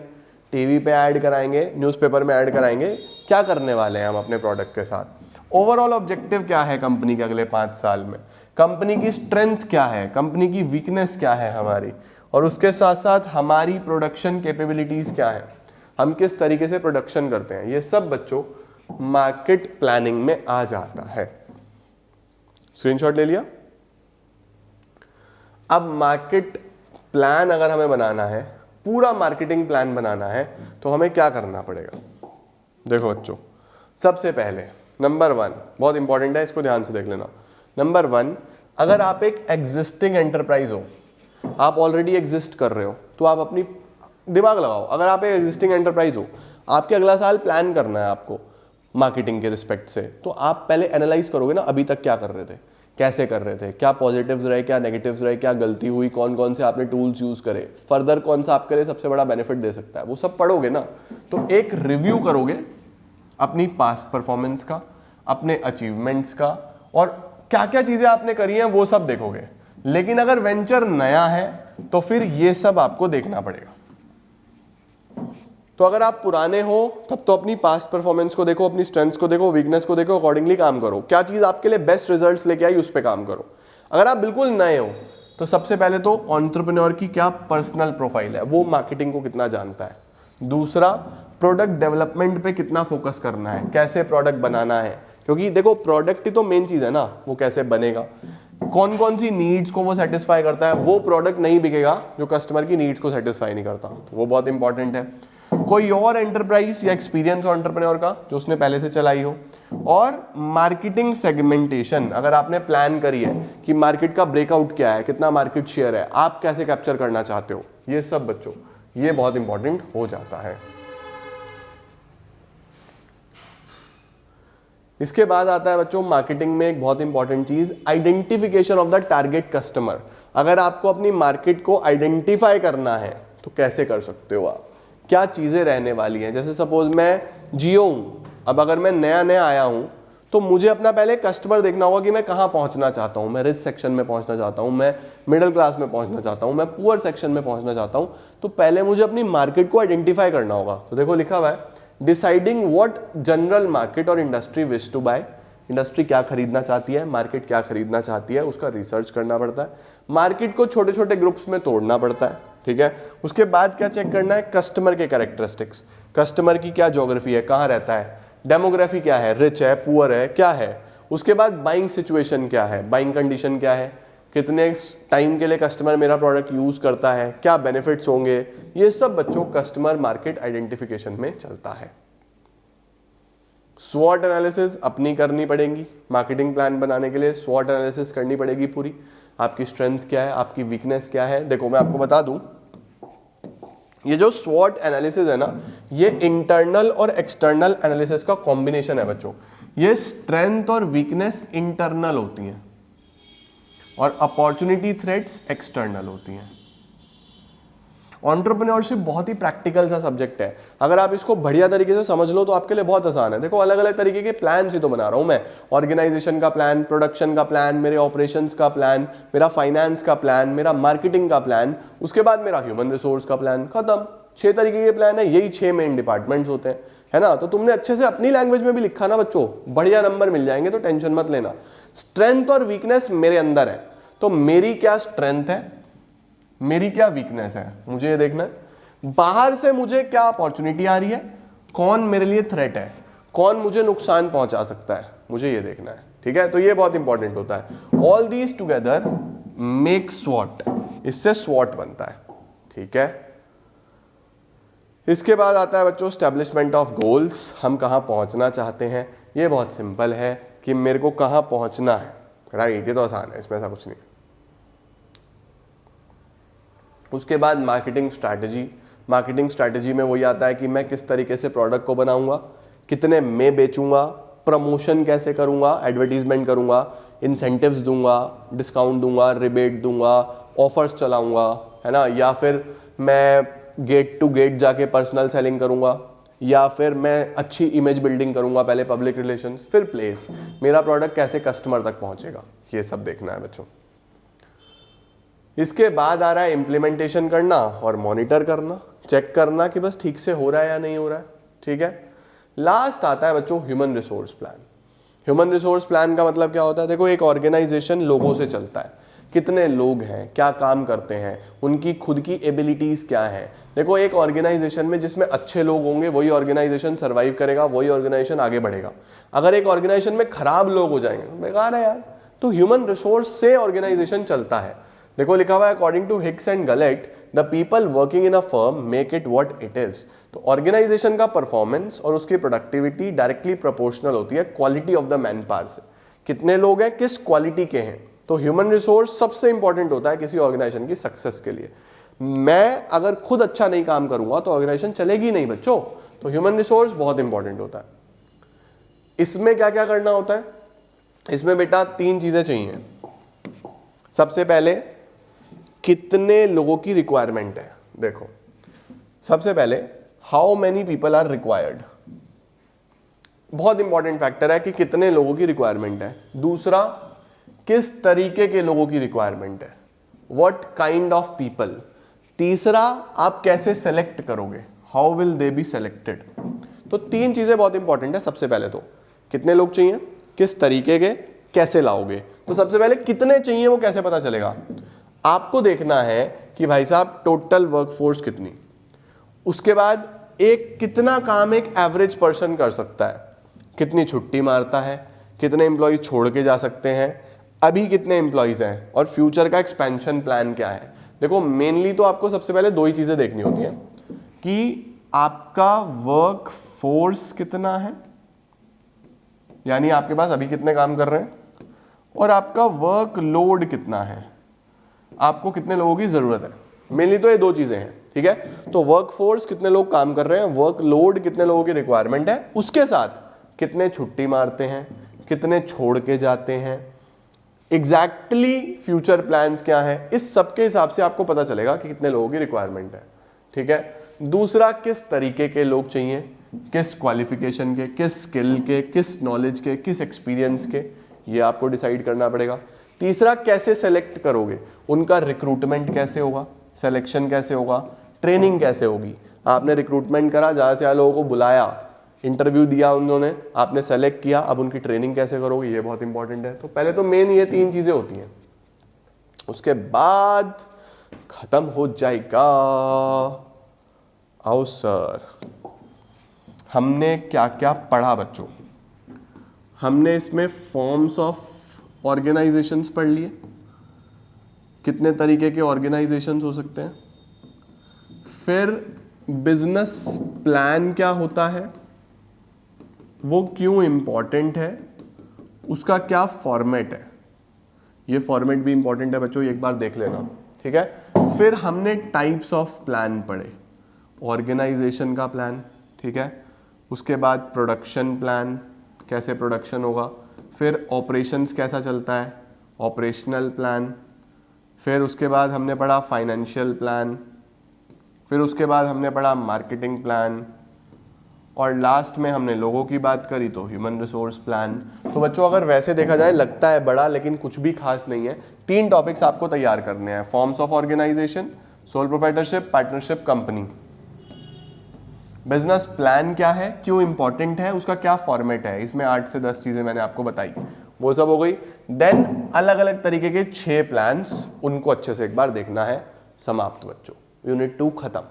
Speaker 1: टीवी पे ऐड कराएंगे, न्यूज़पेपर में ऐड कराएंगे, क्या करने वाले हैं हम अपने प्रोडक्ट के साथ, ओवरऑल ऑब्जेक्टिव क्या है कंपनी के अगले 5 साल में, कंपनी की स्ट्रेंथ क्या है, कंपनी की वीकनेस क्या है हमारी, और उसके साथ साथ हमारी प्रोडक्शन कैपेबिलिटीज क्या है, हम किस तरीके से प्रोडक्शन करते हैं, ये सब बच्चों मार्केट प्लानिंग में आ जाता है। स्क्रीनशॉट ले लिया। अब मार्केट प्लान अगर हमें बनाना है, पूरा मार्केटिंग प्लान बनाना है, तो हमें क्या करना पड़ेगा। देखो बच्चों, सबसे पहले नंबर 1 बहुत इंपॉर्टेंट है, इसको ध्यान से देख लेना। नंबर 1, अगर आप एक एग्जिस्टिंग एंटरप्राइज हो, आप ऑलरेडी एग्जिस्ट कर रहे हो, तो आप अपनी दिमाग लगाओ, अगर आप एक एग्जिस्टिंग एंटरप्राइज हो, आपके अगला साल प्लान करना है आपको मार्केटिंग के रिस्पेक्ट से, तो आप पहले एनालाइज करोगे ना अभी तक क्या कर रहे थे, कैसे कर रहे थे, क्या पॉजिटिव्स रहे, क्या नेगेटिव्स रहे, क्या गलती हुई, कौन कौन से आपने टूल्स यूज करे, फर्दर कौन सा आपके लिए सबसे बड़ा बेनिफिट दे सकता है, वो सब पढ़ोगे ना। तो एक रिव्यू करोगे अपनी पास्ट परफॉर्मेंस का, अपने अचीवमेंट्स का, और क्या क्या चीजें आपने करी हैं वो सब देखोगे। लेकिन अगर वेंचर नया है तो फिर ये सब आपको देखना पड़ेगा। तो अगर आप पुराने हो तब तो अपनी पास्ट परफॉर्मेंस को देखो, अपनी स्ट्रेंथ्स को देखो, वीकनेस को देखो, अकॉर्डिंगली काम करो, क्या चीज आपके लिए बेस्ट रिजल्ट्स लेके आई उस पर काम करो। अगर आप बिल्कुल नए हो तो सबसे पहले तो एंटरप्रेन्योर की क्या पर्सनल प्रोफाइल है, वो मार्केटिंग को कितना जानता है। दूसरा, प्रोडक्ट डेवलपमेंट पे कितना फोकस करना है, कैसे प्रोडक्ट बनाना है, क्योंकि देखो प्रोडक्ट ही तो मेन चीज है ना, वो कैसे बनेगा, कौन कौन सी नीड्स को वो सेटिस्फाई करता है। वो प्रोडक्ट नहीं बिकेगा जो कस्टमर की नीड्स को सेटिस्फाई नहीं करता, तो वो बहुत इंपॉर्टेंट है। कोई और एंटरप्राइज या एक्सपीरियंस हो एंटरप्रेन्योर का जो उसने पहले से चलाई हो। और मार्केटिंग सेगमेंटेशन, अगर आपने प्लान करी है कि मार्केट का ब्रेकआउट क्या है, कितना मार्केट शेयर है, आप कैसे कैप्चर करना चाहते हो, ये सब बच्चों ये बहुत इंपॉर्टेंट हो जाता है। इसके बाद आता है बच्चों मार्केटिंग में एक बहुत इंपॉर्टेंट चीज, identification of the target customer. अगर आपको अपनी मार्केट को आइडेंटिफाई करना है तो कैसे कर सकते हो आप, क्या चीजें रहने वाली हैं। जैसे सपोज मैं जियो हूं, अब अगर मैं नया नया आया हूं तो मुझे अपना पहले कस्टमर देखना होगा कि मैं कहां पहुंचना चाहता हूं, मैं रिच सेक्शन में पहुंचना चाहता हूं, मैं मिडिल क्लास में पहुंचना चाहता हूं, मैं पुअर सेक्शन में पहुंचना चाहता हूं। तो पहले मुझे अपनी मार्केट को आइडेंटिफाई करना होगा। तो देखो लिखा हुआ है, डिसाइडिंग व्हाट जनरल मार्केट और industry wish to buy. Industry क्या खरीदना चाहती है, मार्केट क्या खरीदना चाहती है, उसका रिसर्च करना पड़ता है। मार्केट को छोटे छोटे ग्रुप्स में तोड़ना पड़ता है, ठीक है। उसके बाद क्या चेक करना है, कस्टमर के कैरेक्टरिस्टिक्स, कस्टमर की क्या ज्योग्राफी है, कहाँ रहता है, डेमोग्राफी क्या है, रिच है, पुअर है, क्या है। उसके बाद बाइंग सिचुएशन क्या है, बाइंग कंडीशन क्या है, कितने टाइम के लिए कस्टमर मेरा प्रोडक्ट यूज करता है, क्या बेनिफिट्स होंगे, ये सब बच्चों कस्टमर मार्केट आइडेंटिफिकेशन में चलता है। स्वॉट एनालिसिस अपनी करनी पड़ेगी, मार्केटिंग प्लान बनाने के लिए स्वॉट एनालिसिस करनी पड़ेगी पूरी, आपकी स्ट्रेंथ क्या है, आपकी वीकनेस क्या है। देखो मैं आपको बता दूं, ये जो स्वॉट एनालिसिस है ना, ये इंटरनल और एक्सटर्नल एनालिसिस का कॉम्बिनेशन है बच्चों। ये स्ट्रेंथ और वीकनेस इंटरनल होती हैं और अपॉर्चुनिटी थ्रेट्स एक्सटर्नल होती हैं। एंटरप्रेन्योरशिप बहुत ही प्रैक्टिकल सा सब्जेक्ट है, अगर आप इसको बढ़िया तरीके से समझ लो तो आपके लिए बहुत आसान है। देखो अलग अलग तरीके के प्लान ही तो बना रहा हूं मैं, ऑर्गेनाइजेशन का प्लान, प्रोडक्शन का प्लान, मेरे ऑपरेशंस का प्लान, मेरा फाइनेंस का प्लान, मेरा मार्केटिंग का प्लान, उसके बाद मेरा ह्यूमन रिसोर्स का प्लान, खत्म। 6 तरीके के प्लान है, यही 6 मेन डिपार्टमेंट्स होते हैं, है ना। तो तुमने अच्छे से अपनी लैंग्वेज में भी लिखा ना बच्चों, बढ़िया नंबर मिल जाएंगे, तो टेंशन मत लेना। स्ट्रेंथ और वीकनेस मेरे अंदर है, तो मेरी क्या स्ट्रेंथ है, मेरी क्या वीकनेस है, मुझे ये देखना है। बाहर से मुझे क्या अपॉर्चुनिटी आ रही है, कौन मेरे लिए थ्रेट है, कौन मुझे नुकसान पहुंचा सकता है, मुझे ये देखना है, ठीक है। तो ये बहुत इंपॉर्टेंट होता है। ऑल दीज टुगेदर मेक स्वॉट, इससे स्वॉट बनता है, ठीक है। इसके बाद आता है बच्चों एस्टेब्लिशमेंट ऑफ गोल्स, हम कहां पहुंचना चाहते हैं। ये बहुत सिंपल है कि मेरे को कहां पहुंचना है, राइट, ये तो आसान है, इसमें ऐसा कुछ नहीं। उसके बाद मार्केटिंग स्ट्रैटेजी, मार्केटिंग स्ट्रैटेजी में वही आता है कि मैं किस तरीके से प्रोडक्ट को बनाऊंगा, कितने में बेचूंगा, प्रमोशन कैसे करूंगा, एडवर्टीजमेंट करूंगा, इंसेंटिव्स दूंगा, डिस्काउंट दूंगा, रिबेट दूंगा, ऑफर्स चलाऊंगा, है ना, या फिर मैं गेट टू गेट जाके पर्सनल सेलिंग करूंगा, या फिर मैं अच्छी इमेज बिल्डिंग करूंगा, पहले पब्लिक रिलेशंस, फिर प्लेस, मेरा प्रोडक्ट कैसे कस्टमर तक पहुंचेगा, ये सब देखना है बच्चों। इसके बाद आ रहा है इम्प्लीमेंटेशन करना और मॉनिटर करना, चेक करना कि बस ठीक से हो रहा है या नहीं हो रहा है, ठीक है। लास्ट आता है बच्चों human resource plan. Human resource plan का मतलब क्या होता है? देखो, एक ऑर्गेनाइजेशन लोगों से चलता है, कितने लोग हैं, क्या काम करते हैं, उनकी खुद की एबिलिटीज क्या हैं। देखो, एक ऑर्गेनाइजेशन में जिसमें अच्छे लोग होंगे वही ऑर्गेनाइजेशन सर्वाइव करेगा, वही ऑर्गेनाइजेशन आगे बढ़ेगा। अगर एक ऑर्गेनाइजेशन में खराब लोग हो जाएंगे तो बेकार है यार। तो ह्यूमन रिसोर्स से ऑर्गेनाइजेशन चलता है। देखो लिखा हुआ है according to Hicks and Gullett the people working in a firm make it what it is. तो ऑर्गेनाइजेशन का परफॉर्मेंस और उसकी प्रोडक्टिविटी डायरेक्टली प्रोपोर्शनल होती है quality of the manpower से। कितने लोग हैं, किस क्वालिटी के हैं। तो ह्यूमन रिसोर्स सबसे इंपॉर्टेंट होता है किसी ऑर्गेनाइजेशन की सक्सेस के लिए। मैं अगर खुद अच्छा नहीं काम करूंगा तो ऑर्गेनाइजेशन चलेगी नहीं बच्चों। तो ह्यूमन रिसोर्स बहुत इंपॉर्टेंट होता है। इसमें क्या क्या करना होता है? इसमें बेटा 3 चीजें चाहिए। सबसे पहले कितने लोगों की रिक्वायरमेंट है। देखो, सबसे पहले how many people are required, बहुत इंपॉर्टेंट फैक्टर है कि कितने लोगों की रिक्वायरमेंट है। दूसरा, किस तरीके के लोगों की रिक्वायरमेंट है, व्हाट काइंड ऑफ पीपल। तीसरा, आप कैसे सेलेक्ट करोगे, how will they be selected. तो 3 चीजें बहुत इंपॉर्टेंट है। सबसे पहले तो कितने लोग चाहिए, किस तरीके के, कैसे लाओगे। तो सबसे पहले कितने चाहिए वो कैसे पता चलेगा? आपको देखना है कि भाई साहब टोटल वर्कफोर्स कितनी, उसके बाद एक कितना काम एक एवरेज पर्सन कर सकता है, कितनी छुट्टी मारता है, कितने एम्प्लॉय छोड़ के जा सकते हैं, अभी कितने एम्प्लॉयज हैं, और फ्यूचर का एक्सपेंशन प्लान क्या है। देखो, मेनली तो आपको सबसे पहले 2 ही चीजें देखनी होती हैं कि आपका वर्क फोर्स कितना है, यानी आपके पास अभी कितने काम कर रहे हैं, और आपका वर्क लोड कितना है, आपको कितने लोगों की जरूरत है। मेनली तो ये 2 चीजें हैं, ठीक है। तो वर्क फोर्स कितने लोग काम कर रहे हैं, वर्क लोड कितने लोगों की रिक्वायरमेंट है, उसके साथ कितने छुट्टी मारते हैं, कितने छोड़ के जाते हैं, एग्जैक्टली फ्यूचर प्लान्स क्या है। इस सब के हिसाब से आपको पता चलेगा कि कितने लोगों की रिक्वायरमेंट है, ठीक है। दूसरा, किस तरीके के लोग चाहिए, किस क्वालिफिकेशन के, किस स्किल के, किस नॉलेज के, किस एक्सपीरियंस के, ये आपको डिसाइड करना पड़ेगा। तीसरा, कैसे सेलेक्ट करोगे, उनका रिक्रूटमेंट कैसे होगा, सिलेक्शन कैसे होगा, ट्रेनिंग कैसे होगी। आपने रिक्रूटमेंट करा, जहां से लोगों को बुलाया, इंटरव्यू दिया उन्होंने, आपने सेलेक्ट किया, अब उनकी ट्रेनिंग कैसे करोगे, ये बहुत इंपॉर्टेंट है। तो पहले तो मेन ये 3 चीजें होती हैं, उसके बाद खत्म हो जाएगा। आओ सर, हमने क्या क्या पढ़ा बच्चों? हमने इसमें फॉर्म्स ऑफ ऑर्गेनाइजेशंस पढ़ लिए, कितने तरीके के ऑर्गेनाइजेशंस हो सकते हैं। फिर बिजनेस प्लान क्या होता है, वो क्यों इंपॉर्टेंट है, उसका क्या फॉर्मेट है। ये फॉर्मेट भी इंपॉर्टेंट है बच्चों, एक बार देख लेना, ठीक है। फिर हमने टाइप्स ऑफ प्लान पढ़े, ऑर्गेनाइजेशन का प्लान, ठीक है। उसके बाद प्रोडक्शन प्लान, कैसे प्रोडक्शन होगा। फिर ऑपरेशंस कैसा चलता है, ऑपरेशनल प्लान। फिर उसके बाद हमने पढ़ा फाइनेंशियल प्लान। फिर उसके बाद हमने पढ़ा मार्केटिंग प्लान, और लास्ट में हमने लोगों की बात करी तो ह्यूमन रिसोर्स प्लान। तो बच्चों, अगर वैसे देखा जाए लगता है बड़ा, लेकिन कुछ भी खास नहीं है। 3 टॉपिक्स आपको तैयार करने हैं, forms of organization, sole proprietorship, partnership, company. Business plan क्या है, क्यों इंपॉर्टेंट है, उसका क्या फॉर्मेट है, इसमें 8 से 10 चीजें मैंने आपको बताई, वो सब हो गई। देन अलग अलग तरीके के 6 प्लान्स, उनको अच्छे से एक बार देखना है। समाप्त बच्चों, यूनिट 2 खत्म।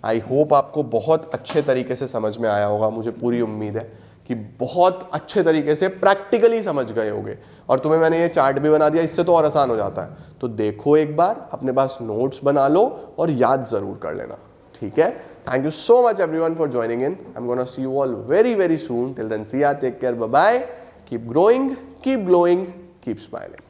Speaker 1: आई होप आपको बहुत अच्छे तरीके से समझ में आया होगा। मुझे पूरी उम्मीद है कि बहुत अच्छे तरीके से प्रैक्टिकली समझ गए होगे। और तुम्हें मैंने ये चार्ट भी बना दिया, इससे तो और आसान हो जाता है। तो देखो एक बार, अपने पास नोट्स बना लो और याद जरूर कर लेना, ठीक है। Thank you so much everyone for joining in. I'm gonna see you all very very soon. Till then, see ya, take care, bye bye. Keep growing, keep glowing, keep smiling.